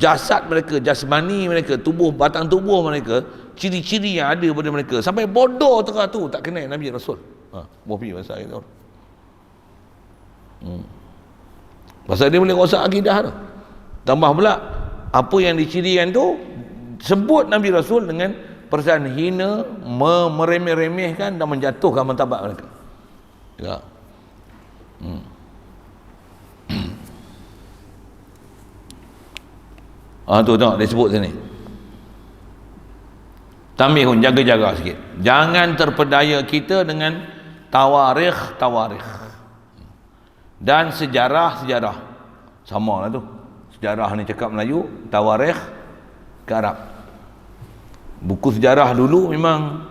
Speaker 1: jasad mereka, jasmani mereka, batang tubuh mereka, ciri-ciri yang ada pada mereka. Sampai bodoh tengah tu tak kenal Nabi Rasul. Bahasa itu. Pasal dia boleh rosak akidah tu. Tambah pula apa yang dicirikan tu sebut Nabi Rasul dengan perasaan hina, meremeh-remehkan dan menjatuhkan martabat mereka. Ya. Tu tengok dia sebut sini. Tambihun, jaga-jaga sikit. Jangan terpedaya kita dengan tawarikh dan sejarah. Sama lah tu. Sejarah ni cakap Melayu, tawarikh ke Arab. Buku sejarah dulu memang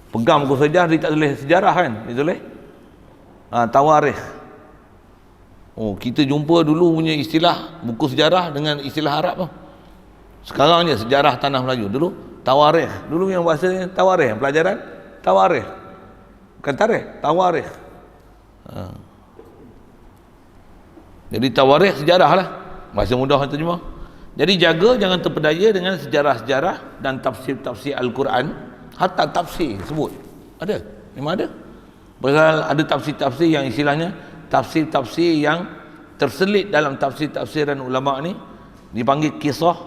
Speaker 1: pegang buku sejarah, dia tak tulis sejarah kan, dia tulis tawarikh. Kita jumpa dulu punya istilah buku sejarah dengan istilah Arab tu. Sekarang je sejarah tanah Melayu. Dulu tawarikh, dulu yang bahasa tawarikh, pelajaran tawarikh, bukan tarikh, tawarikh. Jadi tawarikh sejarah lah, bahasa mudah terjemah. Jadi jaga jangan terpedaya dengan sejarah-sejarah dan tafsir-tafsir Al-Quran. Hatta tafsir sebut ada, memang ada. Pasal ada tafsir-tafsir yang istilahnya tafsir-tafsir yang terselit dalam tafsir-tafsiran ulama ni dipanggil kisah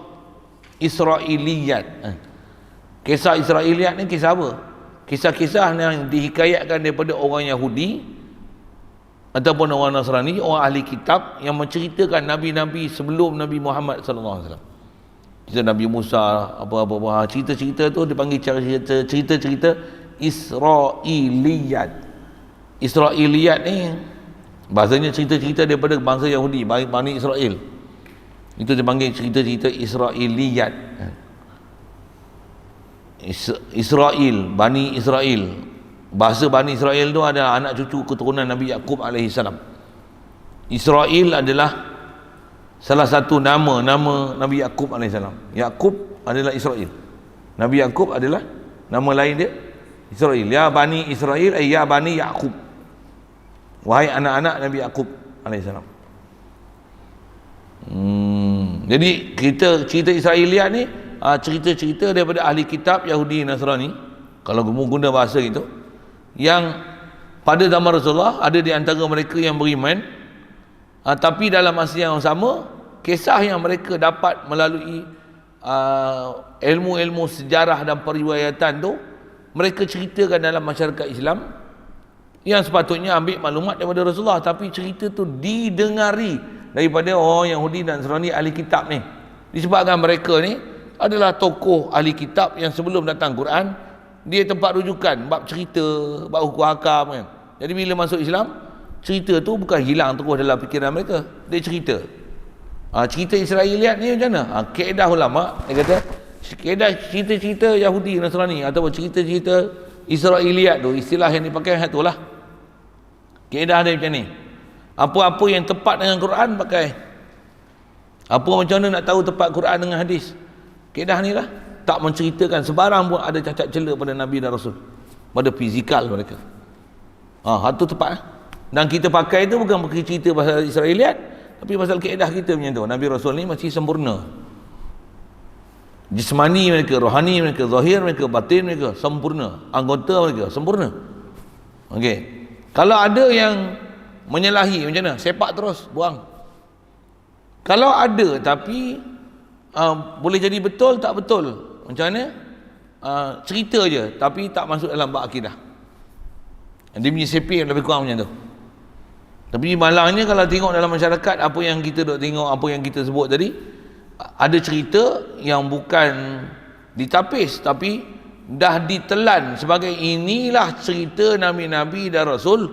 Speaker 1: Israiliyat. Kisah Israiliyat ni kisah apa? Kisah-kisah yang dihikayatkan daripada orang Yahudi ataupun orang Nasrani, orang ahli kitab yang menceritakan nabi-nabi sebelum Nabi Muhammad sallallahu alaihi wasallam. Cerita Nabi Musa, apa-apa cerita-cerita tu dipanggil cerita-cerita Israiliyat. Israiliyat ni bahasanya cerita-cerita daripada bangsa Yahudi, Bani Israel. Itu dipanggil cerita-cerita Israiliyat. Israel, Bani Israel. Bahasa Bani Israel tu ada anak cucu keturunan Nabi Yaqub alaihi salam. Israel adalah salah satu nama Nabi Yaqub alaihi salam. Yaqub adalah Israel. Nabi Yaqub adalah nama lain dia Israel. Ya Bani Israel, ya Bani Yaqub. Wahai anak-anak Nabi Yaqub alaihi salam. Jadi cerita Israiliyat ni cerita-cerita daripada ahli kitab Yahudi Nasrani, kalau guna bahasa itu, yang pada zaman Rasulullah ada di antara mereka yang beriman, tapi dalam masa yang sama kisah yang mereka dapat melalui ilmu-ilmu sejarah dan periwayatan tu mereka ceritakan dalam masyarakat Islam, yang sepatutnya ambil maklumat daripada Rasulullah, tapi cerita tu didengari daripada orang Yahudi dan Nasrani ahli kitab ni, disebabkan mereka ni adalah tokoh ahli kitab yang sebelum datang Quran dia tempat rujukan bab cerita, bab hukum hakam kan. Jadi bila masuk Islam, cerita tu bukan hilang terus dalam fikiran mereka, dia cerita. Cerita Israiliyat ni macam mana? Kaedah ulama dia kata kaedah cerita-cerita Yahudi Nasrani ataupun cerita-cerita Israiliyat tu, istilah yang dipakai tu lah. Kaedah dia macam ni. Apa-apa yang tepat dengan Quran pakai. Apa macam mana nak tahu tepat Quran dengan hadis? Kaedah ni lah. Tak menceritakan sebarang pun ada cacat celak pada Nabi dan Rasul, pada fizikal mereka. Itu tepat. Dan kita pakai itu bukan pakai cerita pasal Israiliyat, tapi pasal kaedah kita macam tu. Nabi Rasul ni masih sempurna. Jismani mereka, rohani mereka, zahir mereka, batin mereka sempurna. Anggota mereka sempurna. Okey. Kalau ada yang menyalahi macam mana? Sepak terus, buang. Kalau ada tapi boleh jadi betul tak betul, macam mana? cerita je tapi tak masuk dalam bab akidah. Dia punya sepih lebih kurang macam tu. Tapi malangnya kalau tengok dalam masyarakat, apa yang kita duk tengok, apa yang kita sebut tadi, ada cerita yang bukan ditapis tapi dah ditelan sebagai inilah cerita Nabi-Nabi dan Rasul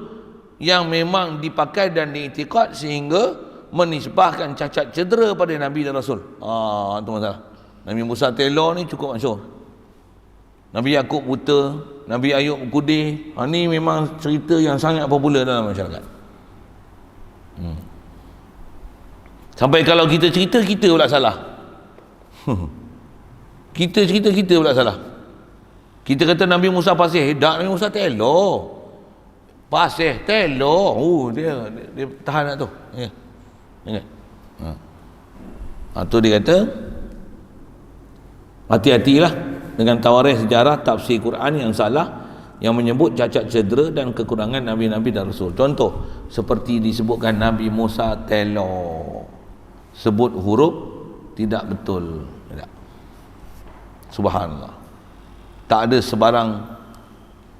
Speaker 1: yang memang dipakai dan diiktikad sehingga menisbahkan cacat cedera pada Nabi dan Rasul. Itu masalah. Nabi Musa telor ni cukup masyhur. Nabi Yakub buta, Nabi Ayub kudih. Ni memang cerita yang sangat popular dalam masyarakat. Sampai kalau kita cerita, kita pula salah. Kita cerita, kita pula salah. Kita kata Nabi Musa pasir, tak, Nabi Musa telor. Pasir, telor. Dia tahan nak tu. Ya. Ingat. Tu dia kata, hati-hatilah dengan tawarikh sejarah tafsir Quran yang salah, yang menyebut cacat cedera dan kekurangan Nabi-Nabi dan Rasul. Contoh, seperti disebutkan Nabi Musa telor, sebut huruf tidak betul. Tidak. Subhanallah. Tak ada sebarang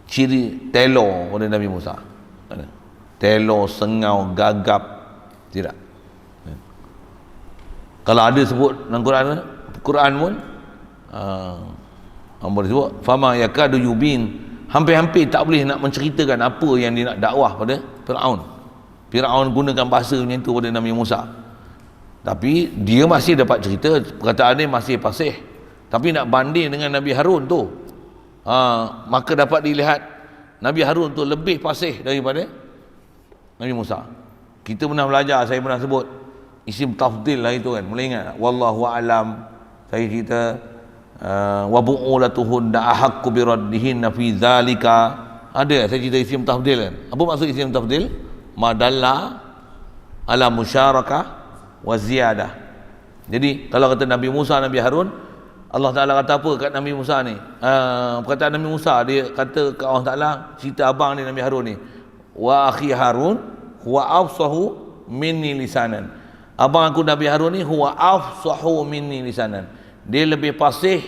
Speaker 1: ciri telor pada Nabi Musa. Tak ada. Telor, sengau, gagap, tidak. Kalau ada sebut dalam Quran pun boleh sebut fama yakadu yubin, hampir-hampir tak boleh nak menceritakan apa yang dia nak dakwah pada Firaun gunakan bahasa macam tu pada Nabi Musa, tapi dia masih dapat cerita, perkataan dia masih fasih. Tapi nak banding dengan Nabi Harun tu, maka dapat dilihat Nabi Harun tu lebih fasih daripada Nabi Musa. Kita pernah belajar, saya pernah sebut isim tafdil lah itu kan, boleh ingat? Wallahu a'lam. Saya cerita wa bu'ulatuhun da'ahaqqu biraddihinna fi dzalika. Ada saya cerita isim tafdil kan. Apa maksud isim tafdil? Madalla ala musyarakah wa ziyadah. Jadi kalau kata Nabi Musa, Nabi Harun, Allah Ta'ala kata apa kat Nabi Musa ni? Perkataan Nabi Musa, dia kata ke Allah Ta'ala, cerita abang ni Nabi Harun ni, wa akhi Harun huwa afsahu minni lisanan. Abang aku Nabi Harun ni huwa afsahu minni lisanan, dia lebih fasih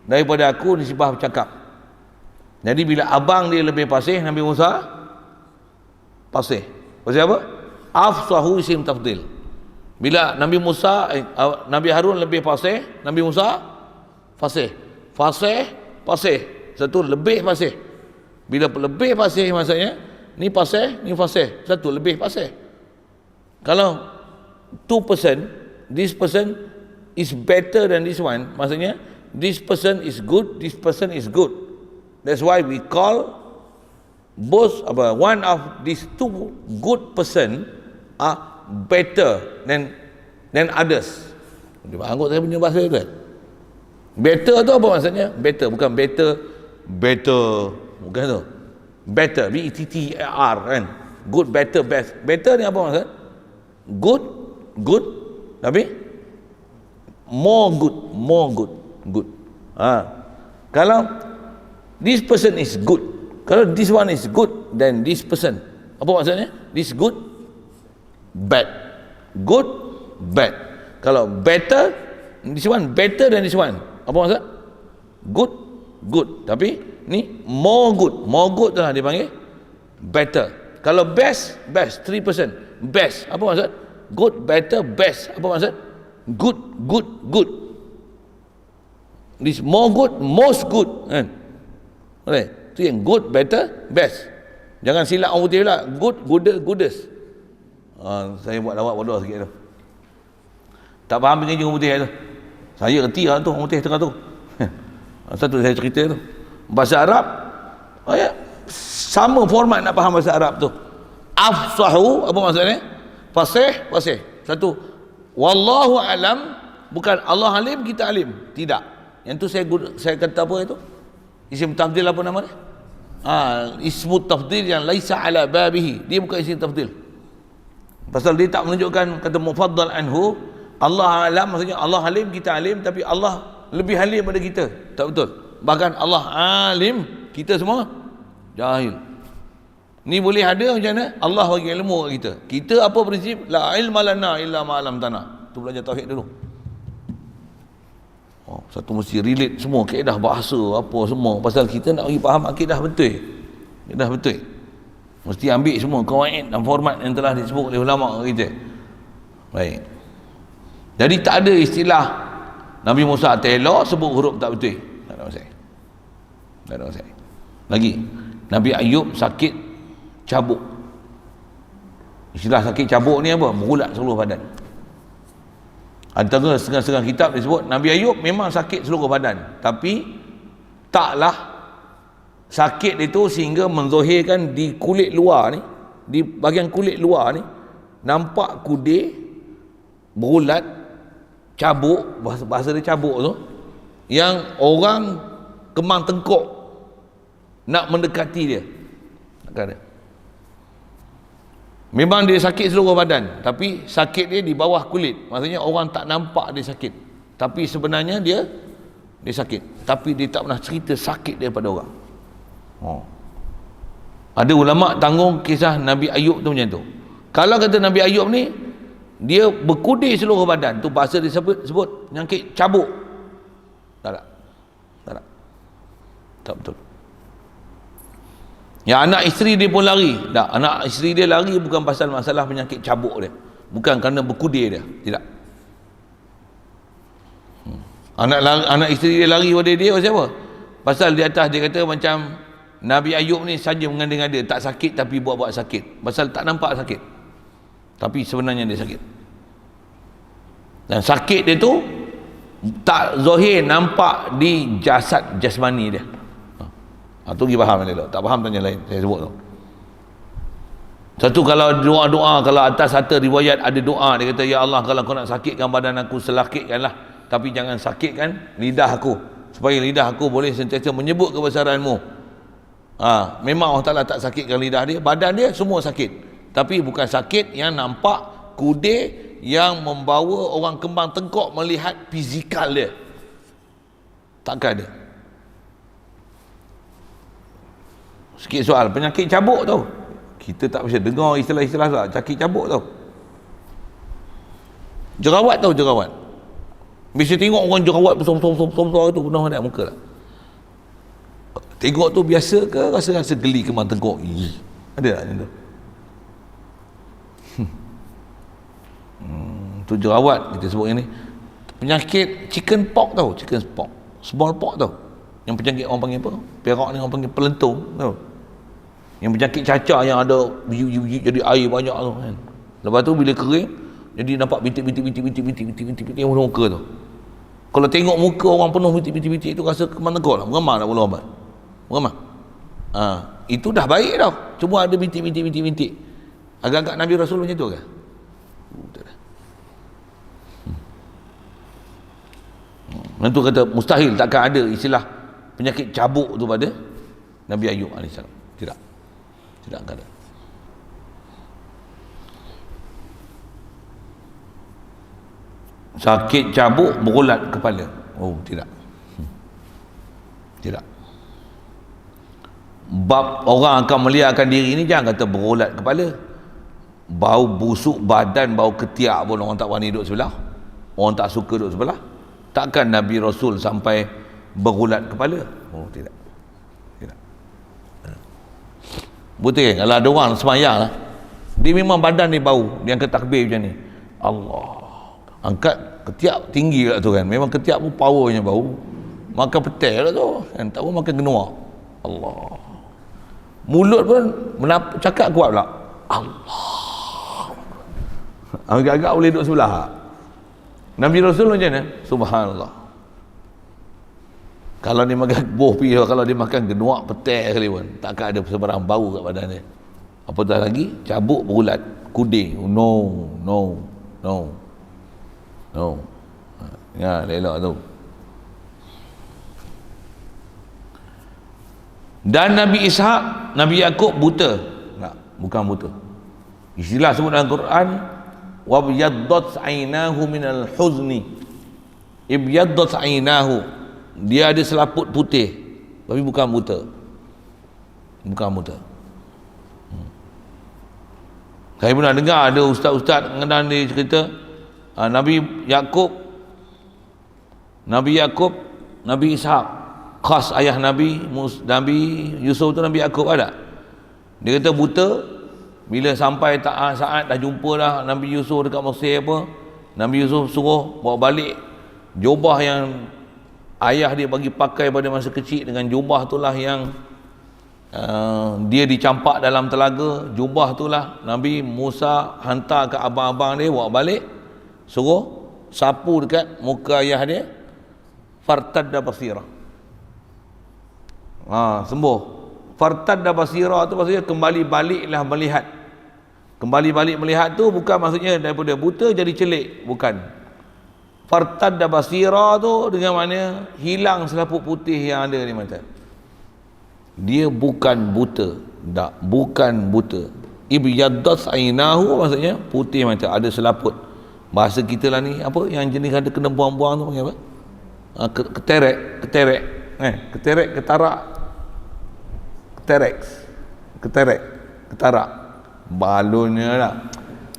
Speaker 1: daripada aku nisbah bercakap. Jadi bila abang dia lebih fasih, Nabi Musa fasih. Fasih apa? Afsahu isim tafdil. Bila Nabi Musa Nabi Harun lebih fasih, Nabi Musa fasih. Fasih. Satu lebih fasih. Bila lebih fasih maksudnya ni fasih, ni fasih. Satu lebih fasih. Kalau 2%, this person is better than this one, maksudnya this person is good, this person is good. That's why we call both one of these two good person are better than others. Anggap saya punya bahasa itu kan. Better tu apa maksudnya? Better, bukan better bukan tu. Better, B-E-T-T-E-R kan. Good, better, best. Better ni apa maksud? Good tapi more good. Kalau this person is good, kalau this one is good, then this person, apa maksudnya? This good, bad. Kalau better, this one better than this one, apa maksud? Good, tapi ni more good tu lah dia panggil better. Kalau best 3%, best, apa maksud? Good, better, best, apa maksud? Good. This more good, most good kan. Boleh? Tu yang good, better, best. Jangan silap orang putih pula. Good, goodest. Saya buat lawak bodoh sikit tu. Tak faham pengaji orang putih tu. Saya reti lah tu orang putih tengah tu. Satu saya cerita tu. Bahasa Arab, sama format nak faham bahasa Arab tu. Afsahu, apa maksudnya? Fasih. Satu. Wallahu alam, bukan Allah alim, kita alim. Tidak. Yang tu saya kata apa itu? Isim tafdil apa nama dia? Ismu tafdil yang laisa ala babihi. Dia bukan isim tafdil. Pasal dia tak menunjukkan kata mufaddal anhu. Allah alam maksudnya Allah alim, kita alim, tapi Allah lebih alim daripada kita. Tak betul. Bahkan Allah alim, kita semua jahil. Ni boleh ada macam mana? Allah bagi ilmu kat kita. Kita apa prinsip? La ilma lana illa ma 'allamtana. Tu belajar tauhid dulu. Satu mesti relate semua kaedah bahasa apa semua, pasal kita nak bagi faham akidah betul. Akidah betul. Mesti ambil semua kawaid dan format yang telah disebut oleh ulama kita. Baik. Jadi tak ada istilah Nabi Musa telok sebut huruf tak betul. Tak ada masalah. Tak ada masalah. Lagi, Nabi Ayub sakit cabuk. Istilah sakit cabuk ni apa? Berulat seluruh badan. Antara setengah-setengah kitab disebut Nabi Ayub memang sakit seluruh badan, tapi taklah sakit itu sehingga menzohirkan di kulit luar ni, di bahagian kulit luar ni nampak kudir berulat cabuk, bahasa dia cabuk tu, yang orang kemang tengkuk nak mendekati dia. Tak ada. Memang dia sakit seluruh badan, tapi sakit dia di bawah kulit. Maksudnya orang tak nampak dia sakit, tapi sebenarnya dia sakit, tapi dia tak pernah cerita sakit dia pada orang. Ada ulama tanggung kisah Nabi Ayub tu macam tu. Kalau kata Nabi Ayub ni dia berkudir seluruh badan, tu bahasa dia sebut nyangkit cabuk. Tak betul. Yang anak isteri dia pun lari. Tak, anak isteri dia lari bukan pasal masalah penyakit cabuk dia, bukan kerana berkudir dia, tidak. Anak isteri dia lari pada dia pasal apa? Pasal di atas dia kata macam Nabi Ayub ni saja mengada-ngada tak sakit tapi buat-buat sakit, pasal tak nampak sakit, tapi sebenarnya dia sakit. Dan sakit dia tu tak zahir nampak di jasad jasmani dia. Tu pergi faham dia, tak faham tanya lain, saya sebut tu. Satu, kalau doa-doa, kalau atas harta riwayat ada doa, dia kata ya Allah, kalau kau nak sakitkan badan aku, selakitkanlah, tapi jangan sakitkan lidah aku, supaya lidah aku boleh sentiasa menyebut kebesaranmu. Memang Allah Ta'ala tak sakitkan lidah dia, badan dia semua sakit, tapi bukan sakit yang nampak kudir yang membawa orang kembang tengkok melihat fizikal dia. Takkan ada. Sikit soal penyakit cabuk tu, kita tak bisa dengar istilah-istilah lah, sakit cabuk tu. Jerawat tau, jerawat. Bisa tengok orang jerawat besar-besar tu, pernah ada muka tak? Tengok tu biasa ke rasa geli kembang tengkok? Ada tak macam tu? Tu jerawat kita sebut yang ni. Penyakit chicken pox tau, chicken pox, small pox tau. Yang penyakit orang panggil apa? Perak ni orang panggil pelentung tau. Yang penyakit cacar yang ada biji-biji jadi air banyak tu kan. Lepas tu bila kering jadi nampak bintik-bintik muka tu. Kalau tengok muka orang penuh bintik-bintik tu rasa kemana kau lah, mengamar tak boleh obat. Mengamar. Itu dah baik dah. Cuma ada bintik. Agak-agak Nabi Rasul macam tu ke? Tak ada. Nanti kata mustahil, takkan ada istilah penyakit cabuk tu pada Nabi Ayub AS. Tidak ada. Sakit cabuk berulat kepala. Tidak. Bab orang akan melihatkan diri ni jangan kata berulat kepala. Bau busuk badan, bau ketiak pun orang tak berani duduk sebelah. Orang tak suka duduk sebelah. Takkan Nabi Rasul sampai berulat kepala? Tidak. Betul kan? Kalau ada orang semayang lah, dia memang badan dia bau, dia angkat takbir macam ni, Allah, angkat ketiak tinggi kat tu kan, memang ketiak pun powernya bau, makan petai lah tu kan, tak pun makan genua, Allah, mulut pun cakap kuat pula, Allah, agak-agak boleh duduk sebelah. Nabi Rasul macam mana? Subhanallah. Kalau dia makan buah pihak, kalau dia makan genuak petai sekali pun takkan ada sebarang bau kat badan dia. Apatah lagi cabuk berulat kudir. No. Ya, elok tu. Dan Nabi Ishaq, Nabi Yaqub buta. Tak, bukan buta. Istilah sebut dalam Quran, wa yaddat ainahu minal huzni. Ibyaddat ainahu, dia ada selaput putih, tapi bukan buta. Saya pernah dengar ada ustaz-ustaz Kedah dia cerita, Nabi Yaqub Nabi Yakub, Nabi Ishak, khas ayah Nabi Yusuf tu Nabi Yakub ada. Dia kata buta, bila sampai saat dah jumpa dah Nabi Yusuf dekat Mesir apa, Nabi Yusuf suruh bawa balik jubah yang ayah dia bagi pakai pada masa kecil, dengan jubah itulah yang dia dicampak dalam telaga. Jubah itulah Nabi Musa hantar ke abang-abang dia bawa balik, suruh sapu dekat muka ayah dia, fartadda basira. Sembuh. Fartadda basira tu maksudnya kembali baliklah melihat. Kembali balik melihat tu bukan maksudnya daripada buta jadi celik, bukan. Fartadda basira tu dengan mana hilang selaput putih yang ada di mata. Dia bukan buta, tak, bukan buta. Ibyaddat ainahu maksudnya putih mata, ada selaput. Bahasa kita lah ni apa yang jenis ada kena buang-buang tu panggil apa? Keterek, ketarak. Balonnya lah.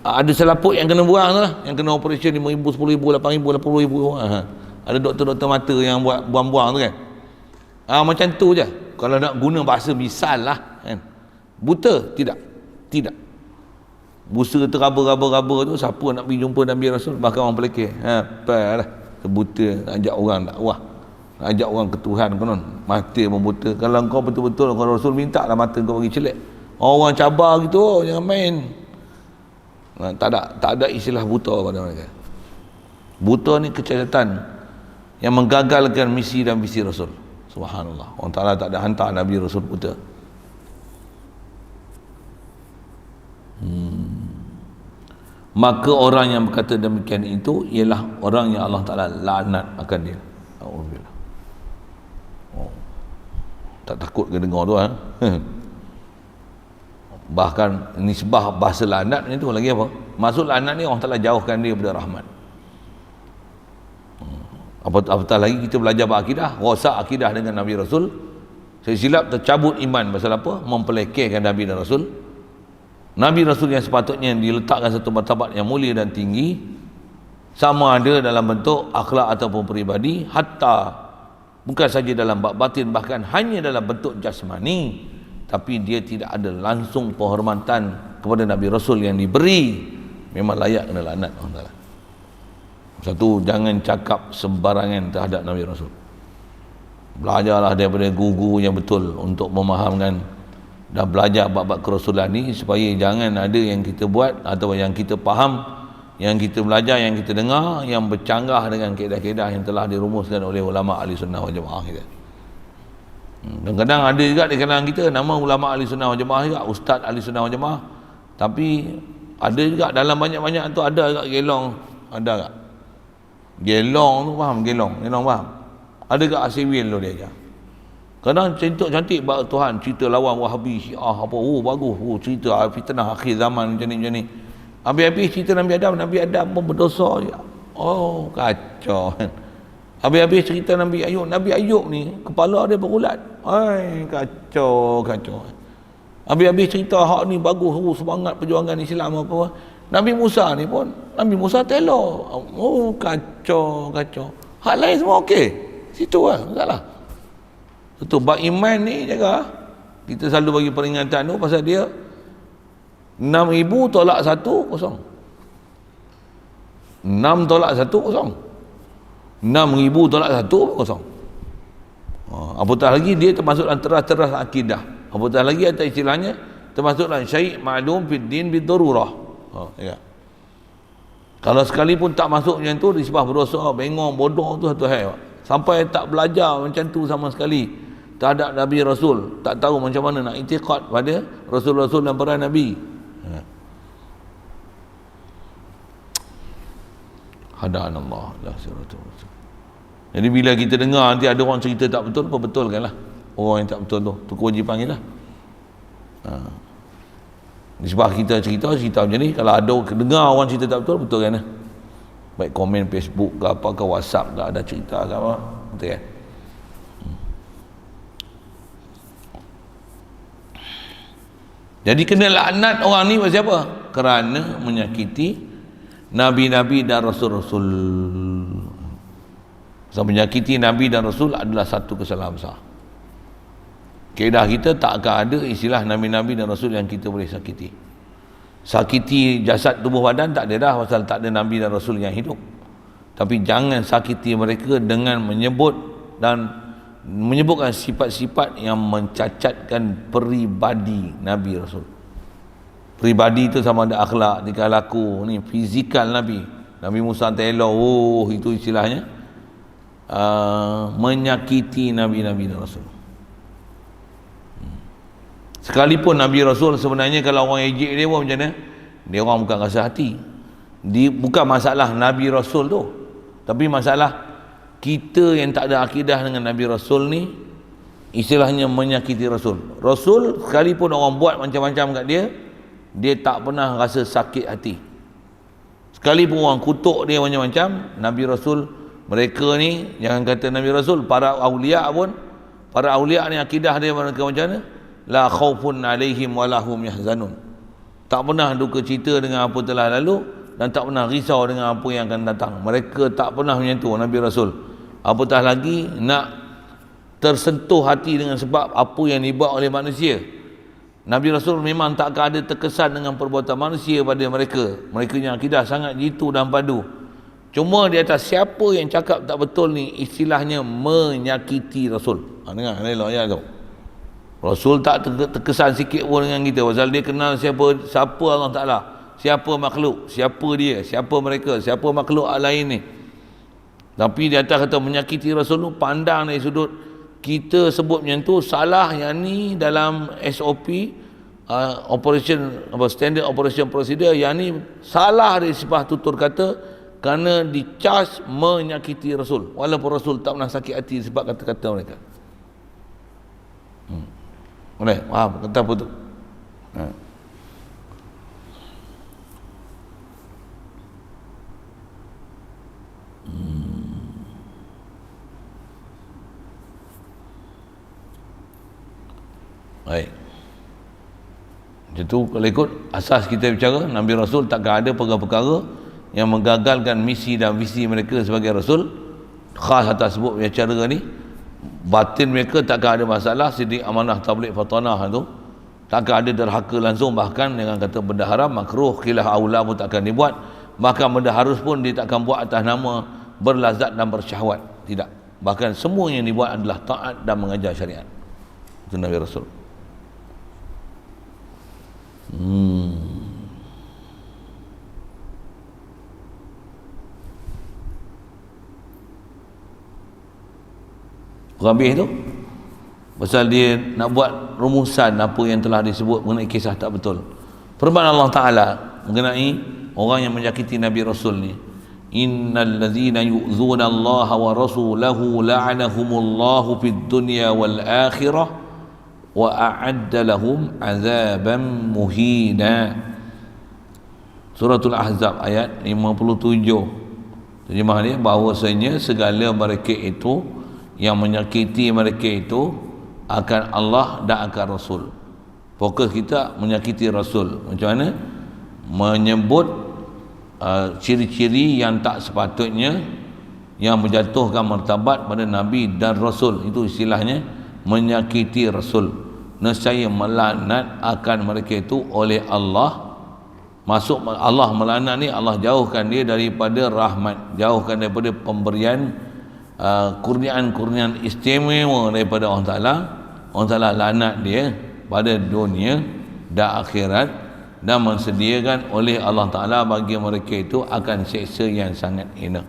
Speaker 1: Ada selaput yang kena buang tu lah, yang kena operation 5,000, 10,000, 8,000, 80,000. Ada doktor-doktor mata yang buat buang-buang tu kan. Macam tu je. Kalau nak guna bahasa misal lah kan. Buta? Tidak. Busa teraba-raba tu, siapa nak pergi jumpa Nabi Rasul, bahkan orang pelekeh. Apa lah. Buta, nak ajak orang dakwah, nak ajak orang ke Tuhan konon. Mata pun buta. Kalau kau betul-betul, kalau Rasul minta lah mata kau bagi celik. Orang cabar gitu, jangan main. Tak ada istilah buta pada mereka. Buta ni kecacatan yang menggagalkan misi dan visi Rasul. Subhanallah. Allah Ta'ala tak ada hantar Nabi Rasul buta. Maka orang yang berkata demikian itu ialah orang yang Allah Ta'ala laknat akan dia. Alhamdulillah. Tak takut ke dengar tu Bahkan nisbah bahasa laknat ni tu lagi apa? Maksud laknat ni Allah Ta'ala jauhkan dia daripada rahmat. Apatah lagi kita belajar berakidah, rosak akidah dengan Nabi Rasul, silap tercabut iman. Pasal apa? Mempelekehkan Nabi dan Rasul. Nabi Rasul yang sepatutnya diletakkan satu martabat yang mulia dan tinggi, sama ada dalam bentuk akhlak ataupun peribadi, hatta bukan saja dalam bab batin, bahkan hanya dalam bentuk jasmani, tapi dia tidak ada langsung penghormatan kepada Nabi Rasul yang diberi, memang layak kena laknat Allah Ta'ala. Satu, jangan cakap sembarangan terhadap Nabi Rasul. Belajarlah daripada guru yang betul untuk memahamkan dan belajar bab-bab kerasulan ni, supaya jangan ada yang kita buat atau yang kita faham, yang kita belajar, yang kita dengar, yang bercanggah dengan kaedah-kaedah yang telah dirumuskan oleh ulama ahli sunnah wal jamaah kita. Kadang-kadang ada juga di kalangan kita nama ulama ahli sunnah wal jamaah juga, ustaz ahli sunnah wal jamaah, tapi ada juga dalam banyak-banyak tu ada juga gelong, ada tak? Gelong tu faham? Gelong faham? Ada ke asiwil tu dia ajar. Kadang cantik bab Tuhan, cerita lawan Wahabi, Syiah apa, bagus, cerita fitnah akhir zaman macam ni. Habis-habis cerita Nabi Adam pun berdosa je. Kacau kan. Habis-habis cerita Nabi Ayub ni kepala dia berulat. Kacau. Habis-habis cerita hak ni bagus, semangat perjuangan Islam apa. Nabi Musa ni pun, Nabi Musa telur. Kacau. Hak lain semua okey. Situ lah, salah. Betul, bab iman ni jaga. Kita selalu bagi peringatan tu pasal dia 6,000 tolak 1 kosong. 6 tolak 1 kosong. 6,000 tolak 1 kosong. Apatah lagi dia termasuk dalam teras-teras akidah. Apatah lagi atau istilahnya termasuk dalam syai' ma'lum fid din bid darurah. Ya. Kalau sekalipun tak masuk macam tu, disebab berdosa, bengong, bodoh tu satu hal. Sampai tak belajar macam tu sama sekali terhadap Nabi Rasul, tak tahu macam mana nak i'tiqad pada Rasul-Rasul dan para Nabi. Hadanallah la siratul mustaqim. Jadi bila kita dengar nanti ada orang cerita tak betul, betulkanlah orang yang tak betul tu kewajipan kita. Sebab kita cerita macam ni, kalau ada dengar orang cerita tak betul, betulkan lah. Baik komen Facebook ke apa ke WhatsApp ke, ada cerita ke apa, betul kan? Jadi kena laknat orang ni pasal apa? Kerana menyakiti Nabi-Nabi dan Rasul-Rasul. So, menyakiti Nabi dan Rasul adalah satu kesalahan besar. Kaedah kita tak akan ada istilah Nabi-Nabi dan Rasul yang kita boleh sakiti. Sakiti jasad tubuh badan tak ada dah, pasal tak ada Nabi dan Rasul yang hidup. Tapi jangan sakiti mereka dengan menyebutkan sifat-sifat yang mencacatkan peribadi Nabi Rasul. Peribadi itu sama ada akhlak, tingkah laku, ni fizikal Nabi. Nabi Musa telur, itu istilahnya menyakiti Nabi-Nabi dan Rasul. Sekalipun Nabi Rasul sebenarnya kalau orang ejek dia pun macam mana? Dia orang bukan rasa hati. Bukan masalah Nabi Rasul tu, tapi masalah kita yang tak ada akidah dengan Nabi Rasul ni, istilahnya menyakiti Rasul. Rasul sekalipun orang buat macam-macam kat dia, dia tak pernah rasa sakit hati. Sekalipun orang kutuk dia macam-macam, Nabi Rasul, mereka ni, jangan kata Nabi Rasul, para awliya pun, para awliya ni akidah dia mereka macam mana? La khaufun alaihim walahum yahzanun. Tak pernah duka cita dengan apa telah lalu, dan tak pernah risau dengan apa yang akan datang. Mereka tak pernah menyentuh Nabi Rasul. Apatah lagi nak tersentuh hati dengan sebab apa yang dibuat oleh manusia. Nabi Rasul memang tak akan ada terkesan dengan perbuatan manusia pada mereka. Mereka yang akidah sangat jitu dan padu. Cuma di atas siapa yang cakap tak betul ni, istilahnya menyakiti Rasul. Dengar, elok ya tu. Rasul tak terkesan sikit pun dengan kita, pasal dia kenal siapa Allah Ta'ala, siapa makhluk, siapa dia, siapa mereka, siapa makhluk lain ni. Tapi di atas kata menyakiti Rasul tu, pandang dari sudut kita sebut macam tu salah. Yang ni dalam SOP, standard operation procedure, yang ni salah dari sifat tutur kata, kerana dicas menyakiti Rasul, walaupun Rasul tak pernah sakit hati sebab kata-kata mereka. Boleh? Faham? Kata apa tu? Baik. Macam tu kalau ikut asas kita bicara, Nabi Rasul takkan ada perkara-perkara yang menggagalkan misi dan visi mereka sebagai Rasul. Khas atas sebut bicara ni, batin mereka takkan ada masalah. Sidik, amanah, tabligh, fatanah tu takkan ada derhaka langsung. Bahkan dengan kata benda haram, makruh, khilah aula pun takkan dibuat. Bahkan benda harus pun dia takkan buat atas nama berlazat dan bersyahwat. Tidak. Bahkan semua yang dibuat adalah taat dan mengajar syariat. Itu Nabi Rasul. Habis tu pasal dia nak buat rumusan apa yang telah disebut mengenai kisah tak betul. Firman Allah Ta'ala mengenai orang yang menyakiti Nabi Rasul ni, innal ladzina yu'dzuna Allah wa rasulahu la'anahumullahu fid dunya wal akhirah wa a'adda lahum azaban muhina. Suratul Ahzab ayat 57. Terjemah dia bahawasanya segala mereka itu yang menyakiti mereka itu akan Allah dan akan Rasul. Fokus kita menyakiti Rasul. Macam mana? Menyebut ciri-ciri yang tak sepatutnya, yang menjatuhkan martabat pada Nabi dan Rasul. Itu istilahnya menyakiti Rasul. Nescaya melaknat akan mereka itu oleh Allah. Masuk Allah melaknat ni, Allah jauhkan dia daripada rahmat, jauhkan daripada pemberian kurniaan-kurniaan istimewa daripada Allah Ta'ala. Allah Ta'ala laknat dia pada dunia dan akhirat, dan mensediakan oleh Allah Ta'ala bagi mereka itu akan seksa yang sangat hina.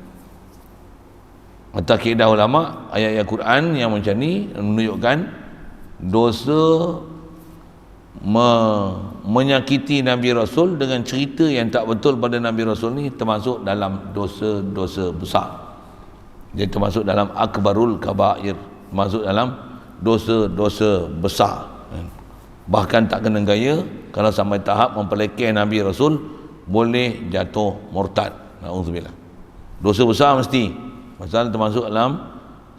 Speaker 1: Atas kaedah ulama, ayat-ayat Quran yang macam ni menunjukkan dosa menyakiti Nabi Rasul dengan cerita yang tak betul pada Nabi Rasul ni termasuk dalam dosa-dosa besar. Dia termasuk dalam akbarul kabair, termasuk dalam dosa-dosa besar. Bahkan tak kena gaya, kalau sampai tahap mempelekeh Nabi Rasul, boleh jatuh murtad. Na'udzubillah. Dosa besar mesti, pasal termasuk dalam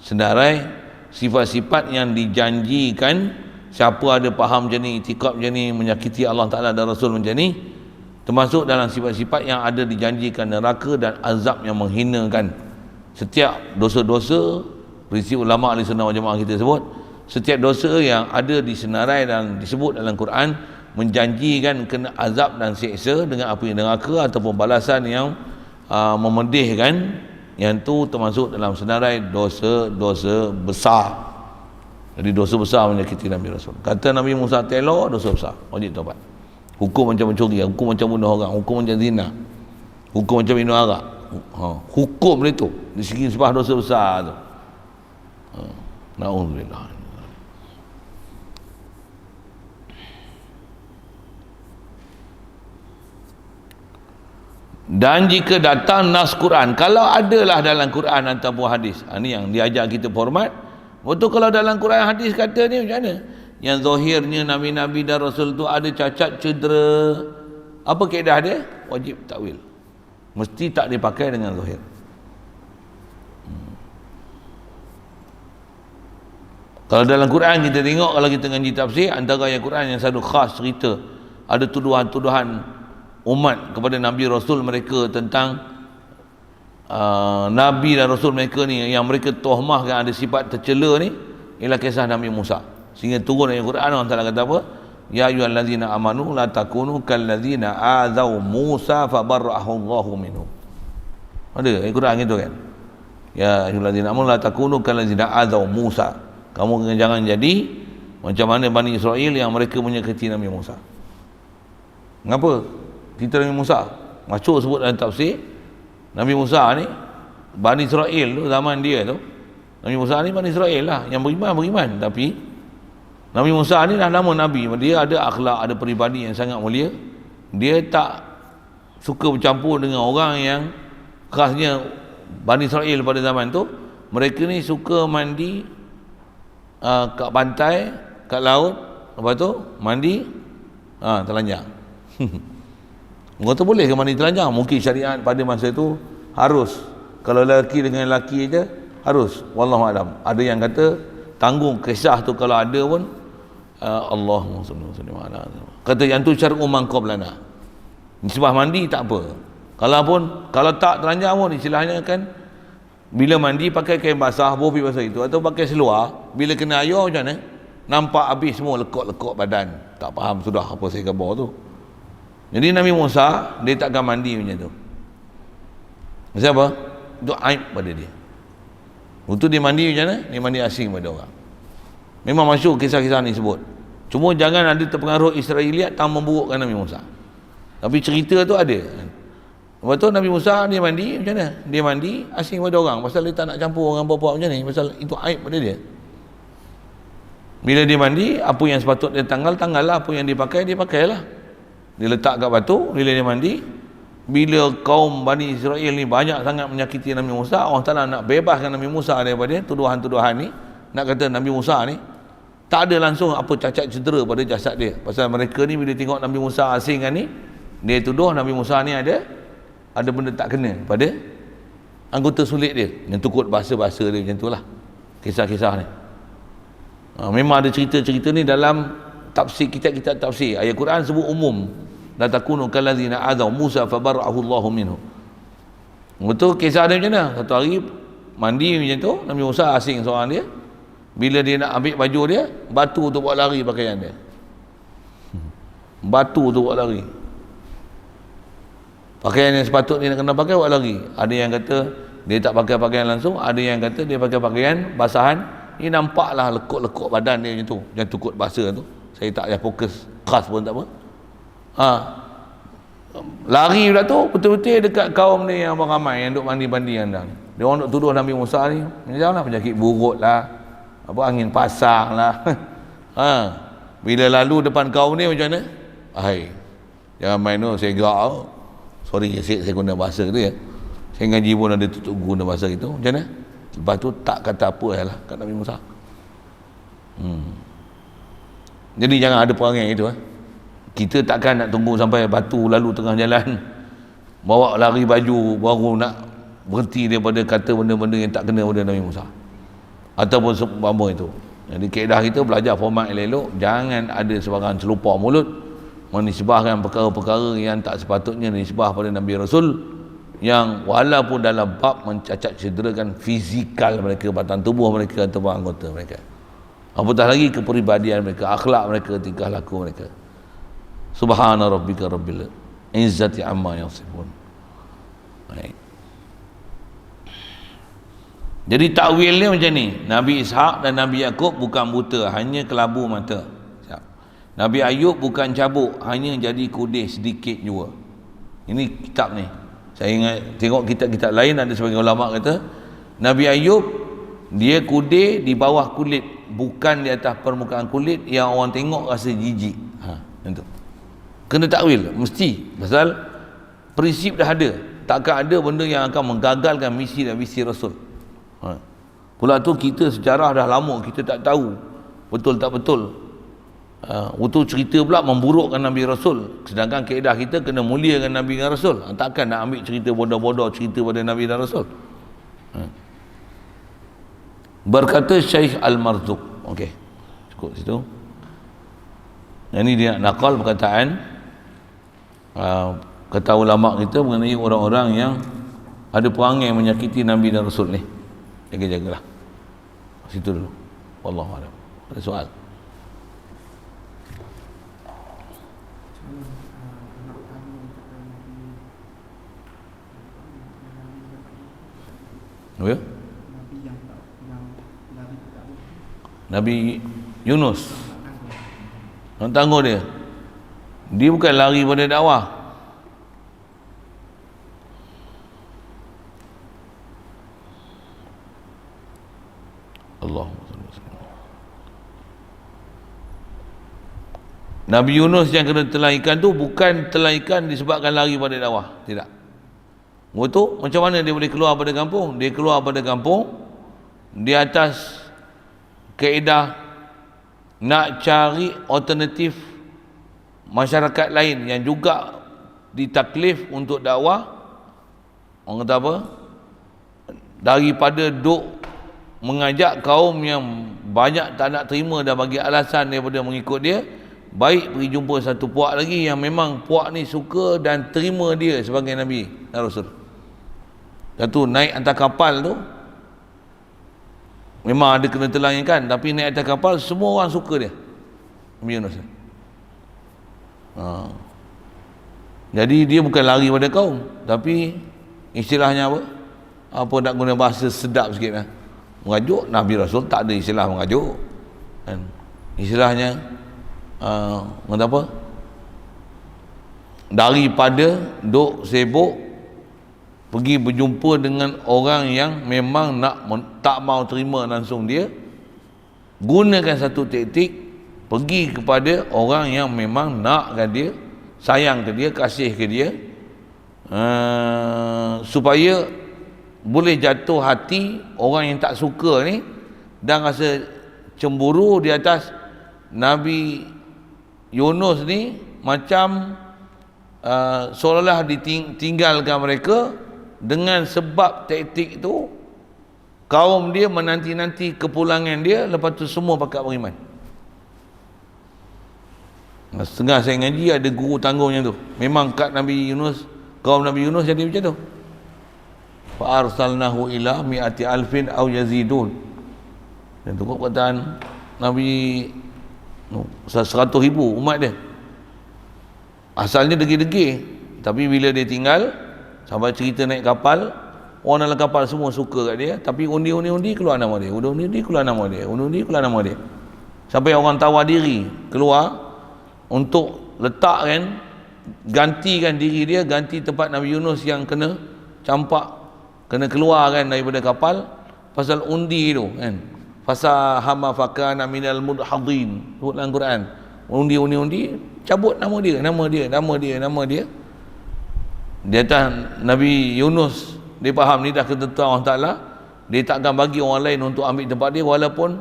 Speaker 1: senarai sifat-sifat yang dijanjikan. Siapa ada faham macam ni, itikad macam ni, menyakiti Allah Ta'ala dan Rasul macam ni, termasuk dalam sifat-sifat yang ada dijanjikan neraka dan azab yang menghinakan. Setiap dosa-dosa, prinsip ulama ahli sunnah wal jamaah kita sebut, setiap dosa yang ada disenarai dan disebut dalam Quran menjanjikan kena azab dan seksa dengan api neraka ataupun balasan yang memedihkan, yang tu termasuk dalam senarai dosa-dosa besar. Jadi dosa besar menyakiti Nabi Rasul. Kata Nabi Musa telok, dosa besar, wajib taubat. Hukum macam mencuri, hukum macam bunuh orang, hukum macam zina, hukum macam minum arak, hukum dia tu di segi sebab dosa besar tu. Na'udzubillah. Dan jika datang nas Quran, kalau adalah dalam Quran ataupun hadis, ni yang diajar kita hormat. Betul, kalau dalam Quran hadis kata ni macam mana? Yang zahirnya Nabi-Nabi dan Rasul tu ada cacat, cedera, apa kaedah dia? Wajib takwil, mesti tak dipakai dengan zahir. Kalau dalam Quran kita tengok, kalau kita ngaji tafsir, antara yang Quran yang satu khas cerita ada tuduhan-tuduhan umat kepada Nabi Rasul mereka tentang Nabi dan Rasul mereka ni, yang mereka tuhmahkan ada sifat tercela ni, ialah kisah Nabi Musa. Sehingga turun dalam Quran Allah Taala kata apa? Ya ayyuhallazina amanu la takunu kallazina adzau Musa fabarra'ahu Allahu minhum. Ada ayat Quran gitu kan? Ya ayyuhallazina amanu la takunu kallazina adzau Musa. Kamu jangan jadi macam mana Bani Israel yang mereka menyakiti Nabi Musa. Mengapa? Kita Nabi Musa masuk sebut dalam tafsir, Nabi Musa ni Bani Israel tu, zaman dia tu, Nabi Musa ni Bani Israel lah, yang beriman, tapi Nabi Musa ni dah nama Nabi, dia ada akhlak, ada peribadi yang sangat mulia. Dia tak suka bercampur dengan orang yang khasnya Bani Israel pada zaman tu. Mereka ni suka mandi kat pantai, kat laut, lepas tu mandi telanjang. Orang tu boleh ke mandi telanjang? Mungkin syariat pada masa tu harus, kalau lelaki dengan lelaki je harus, wallahu alam. Ada yang kata tanggung kisah tu kalau ada pun, Allahumma salli wa sallim ala, kata yang tu syar'u man qablana, nisbah mandi tak apa. Kalau tak telanjang pun istilahnya kan, bila mandi pakai kain basah, bopi basah itu, atau pakai seluar, bila kena air macam mana? Nampak habis semua lekuk-lekuk badan. Tak faham sudah apa saya khabar tu. Jadi Nabi Musa dia takkan mandi macam tu. Sebab apa? Itu aib pada dia. Untuk dia mandi macam mana? Dia mandi asing pada orang. Memang masuk kisah-kisah ni sebut. Cuma jangan ada terpengaruh Israeliat tak memburukkan Nabi Musa. Tapi cerita tu ada. Lepas tu Nabi Musa dia mandi macam mana? Dia mandi asing pada orang. Pasal dia tak nak campur orang buat macam ni. Pasal itu aib pada dia. Bila dia mandi, apa yang sepatut dia tanggal lah. Apa yang dia pakailah. Dia letak kat batu, bila dia mandi. Bila kaum Bani Israel ni banyak sangat menyakiti Nabi Musa, Allah Ta'ala nak bebaskan Nabi Musa daripada tuduhan-tuduhan ni. Nak kata Nabi Musa ni tak ada langsung apa cacat cedera pada jasad dia. Pasal mereka ni bila tengok Nabi Musa asing kan ni, dia tuduh Nabi Musa ni ada benda tak kena pada anggota sulit dia. Yang tukut bahasa-bahasa dia macam tu lah kisah-kisah ni. Memang ada cerita-cerita ni dalam tafsir, kitab-kitab tafsir. Ayat Quran sebut umum, la takunu kallazina adzau Musa fabarra'ahu Allahu minhu. Betul kisah dia macam mana? Satu hari mandi macam tu, Nabi Musa asing seorang dia. Bila dia nak ambil baju dia, batu tu buat lari pakaian dia. Batu tu buat lari. Pakaian yang sepatutnya dia nak kena pakai buat lari. Ada yang kata dia tak pakai pakaian langsung, ada yang kata dia pakai pakaian basahan. Ini nampaklah lekuk-lekuk badan dia macam tu, yang tukut bahasa tu. Saya tak payah fokus khas pun tak apa. Lari pula tu betul-betul dekat kaum ni yang ramai yang duk mandi-mandi anda ni. Dia orang duk tuduh Nabi Musa ni macam lah penyakit burut lah, apa angin pasang lah. Bila lalu depan kaum ni macam mana? Jangan main tu, saya gerak tau. Sorry saya guna bahasa tu ya. Saya ngaji pun ada tutup guna bahasa itu. Macam mana? Lepas tu tak kata apa lah kat Nabi Musa. Jadi jangan ada perangai itu. Kita takkan nak tunggu sampai batu lalu tengah jalan, bawa lari baju baru nak berhenti daripada kata benda-benda yang tak kena pada Nabi Musa ataupun seumpama itu. Jadi kaedah kita belajar format elok-elok, jangan ada sebarang celupar mulut menisbahkan perkara-perkara yang tak sepatutnya menisbah pada Nabi Rasul yang walaupun dalam bab mencacat cederakan fizikal mereka, batang tubuh mereka atau anggota mereka, apatah lagi kepribadian mereka, akhlak mereka, tingkah laku mereka. Subhana rabbika rabbil izzati amma yasifun. Baik. Jadi takwil dia macam ni, Nabi Ishaq dan Nabi Yakub bukan buta, hanya kelabu mata. Nabi Ayub bukan cabuk, hanya jadi kudih sedikit jua. Ini kitab ni. Saya ingat tengok kitab-kitab lain, ada sebagian ulama kata Nabi Ayub dia kudih di bawah kulit, bukan di atas permukaan kulit yang orang tengok rasa jijik. Itu. Kena takwil mesti, pasal prinsip dah ada. Takkan ada benda yang akan menggagalkan misi dan visi Rasul. Pula tu kita sejarah dah lama kita tak tahu betul tak betul. Waktu cerita pula memburukkan Nabi Rasul, sedangkan kaedah kita kena muliakan Nabi dan Rasul. Takkan nak ambil cerita bodoh-bodoh cerita pada Nabi dan Rasul. Berkata Syekh Al-Marzuq, okey, cukup situ. Yang ni dia nakal perkataan kata ulama kita mengenai orang-orang yang ada perangai menyakiti Nabi dan Rasul ni. Jaga-jagalah situ dulu. Wallahu a'lam. Ada soal? Ya? Nabi Yunus, orang tangguh dia bukan lari pada dakwah. Allahumma salli alaihi wasallam. Nabi Yunus yang kena telan ikan tu bukan telan ikan disebabkan lari pada dakwah, tidak. Waktu macam mana dia boleh keluar pada kampung? Dia keluar pada kampung di atas kaedah nak cari alternatif masyarakat lain yang juga ditaklif untuk dakwah. Orang kata apa? Daripada duk mengajak kaum yang banyak tak nak terima dan bagi alasan daripada mengikut dia, baik pergi jumpa satu puak lagi yang memang puak ni suka dan terima dia sebagai Nabi dan Rasul. Satu naik atas kapal tu memang ada kena telan ikan, tapi naik atas kapal semua orang suka dia, Nabi Yunus. Jadi dia bukan lari pada kaum, tapi istilahnya apa? Apa nak guna bahasa sedap sikit lah, mengajuk. Nabi Rasul tak ada istilah mengajuk kan? Istilahnya kata apa? Daripada duk sibuk pergi berjumpa dengan orang yang memang tak mau terima langsung dia, gunakan satu taktik, pergi kepada orang yang memang nakkan dia, sayang ke dia, kasih ke dia, supaya boleh jatuh hati orang yang tak suka ni dan rasa cemburu di atas Nabi Yunus ni, macam seolah-olah ditinggalkan mereka. Dengan sebab taktik tu kaum dia menanti-nanti kepulangan dia, lepas tu semua pakat beriman. Setengah saya ngaji ada guru tangguhnya tu, memang kat Nabi Yunus, kaum Nabi Yunus jadi macam tu. Fa arsalnahu ila mi'ati alfin aw yazidun. Dan tu perkataan Nabi 100,000 umat dia. Asalnya degil-degil, tapi bila dia tinggal sampai cerita naik kapal, orang dalam kapal semua suka kat dia, tapi undi keluar nama dia, undi keluar nama dia, undi keluar nama dia, sampai orang tawar diri keluar untuk letakkan, gantikan diri dia, ganti tempat Nabi Yunus yang kena campak, kena keluarkan daripada kapal pasal undi tu kan. Fasahama fakana minal mudhadin, sebut dalam Quran. Undi cabut nama dia. Di atas Nabi Yunus, dia faham ni dah ketentuan Allah Ta'ala, dia takkan bagi orang lain untuk ambil tempat dia, walaupun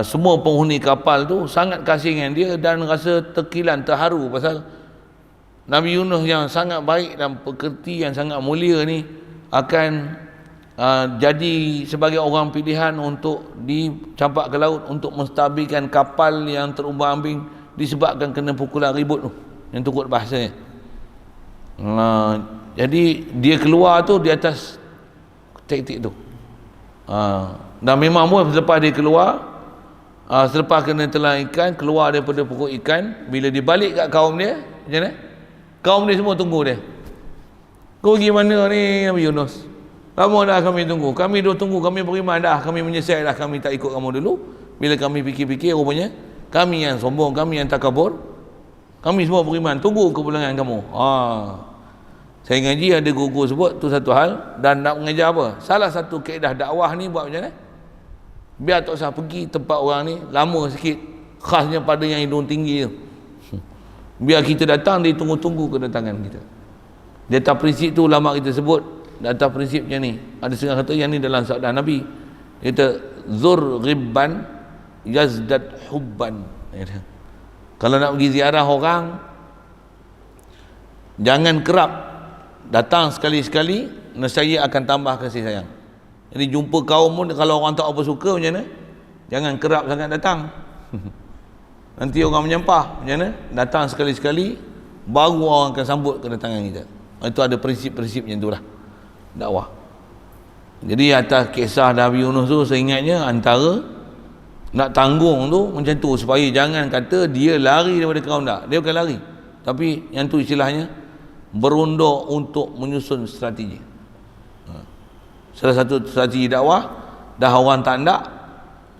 Speaker 1: semua penghuni kapal tu sangat kasih dengan dia dan rasa terkilan, terharu pasal Nabi Yunus yang sangat baik dan pekerti yang sangat mulia ni akan jadi sebagai orang pilihan untuk dicampak ke laut untuk menstabilkan kapal yang terumbang-ambing disebabkan kena pukulan ribut tu, yang turut bahasanya. Jadi dia keluar tu di atas taktik tu. Dan memang pun selepas dia keluar, selepas kena telan ikan, keluar daripada pokok ikan, bila dia balik kat kaum dia, macam mana? Kaum dia semua tunggu dia. Kau pergi mana ni Nabi Yunus? Lama dah kami tunggu. Kami dah tunggu, kami beriman dah, kami menyesal dah, kami tak ikut kamu dulu. Bila kami fikir-fikir, rupanya kami yang sombong, kami yang takabur. Kami semua beriman, tunggu kepulangan kamu. Saya ngaji ada guru sebut tu satu hal. Dan nak mengajar apa? Salah satu kaedah dakwah ni buat macam mana? Biar tak usah pergi tempat orang ni lama sikit, khasnya pada yang hidung tinggi tu. Biar kita datang, dia tunggu-tunggu kedatangan kita. Di atas prinsip tu ulama kita sebut, di atas prinsip macam ni. Ada setengah kata yang ni dalam sabda Nabi. Dia kata zur ghibban yazdad hubban. Kalau nak pergi ziarah orang, jangan kerap, datang sekali-sekali, nescaya akan tambah kasih sayang. Jadi jumpa kaum pun, kalau orang tak apa suka macam mana, jangan kerap sangat datang. Nanti orang menyampah. Macam mana? Datang sekali-sekali, baru orang akan sambut kedatangan kita. Itu ada prinsip-prinsip macam tu lah dakwah. Jadi atas kisah Nabi Yunus tu, saya ingatnya antara nak tanggung tu macam tu, supaya jangan kata dia lari daripada kaum. Tak, dia bukan lari, tapi yang tu istilahnya berunduk untuk menyusun strategi. Salah satu strategi dakwah, dah orang tak nak,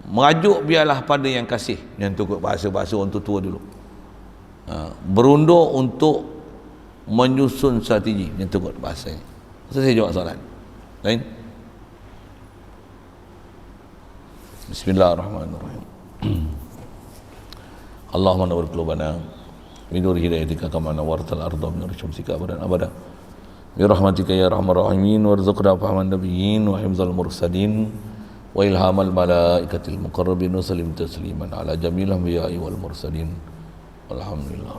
Speaker 1: merajuk biarlah pada yang kasih. Yang tu bahasa-bahasa orang tua dulu. Berunduk untuk menyusun strategi. Yang tu bahasa ni. Saya jawab soalan lain. Bismillahirrahmanirrahim. Allahumma nawwir qulubana bi nuri hidayatika kama nawwartal arda bi nuri syamsika abadan abada. Bi rahmatika ya arhamar rahimin warzuqna fahman nabiyyin wa hifzal mursalin wa ilhamal malaikatil muqarrabin wa sallim tasliman ala jamil anbiya'i wal mursalin. Alhamdulillah.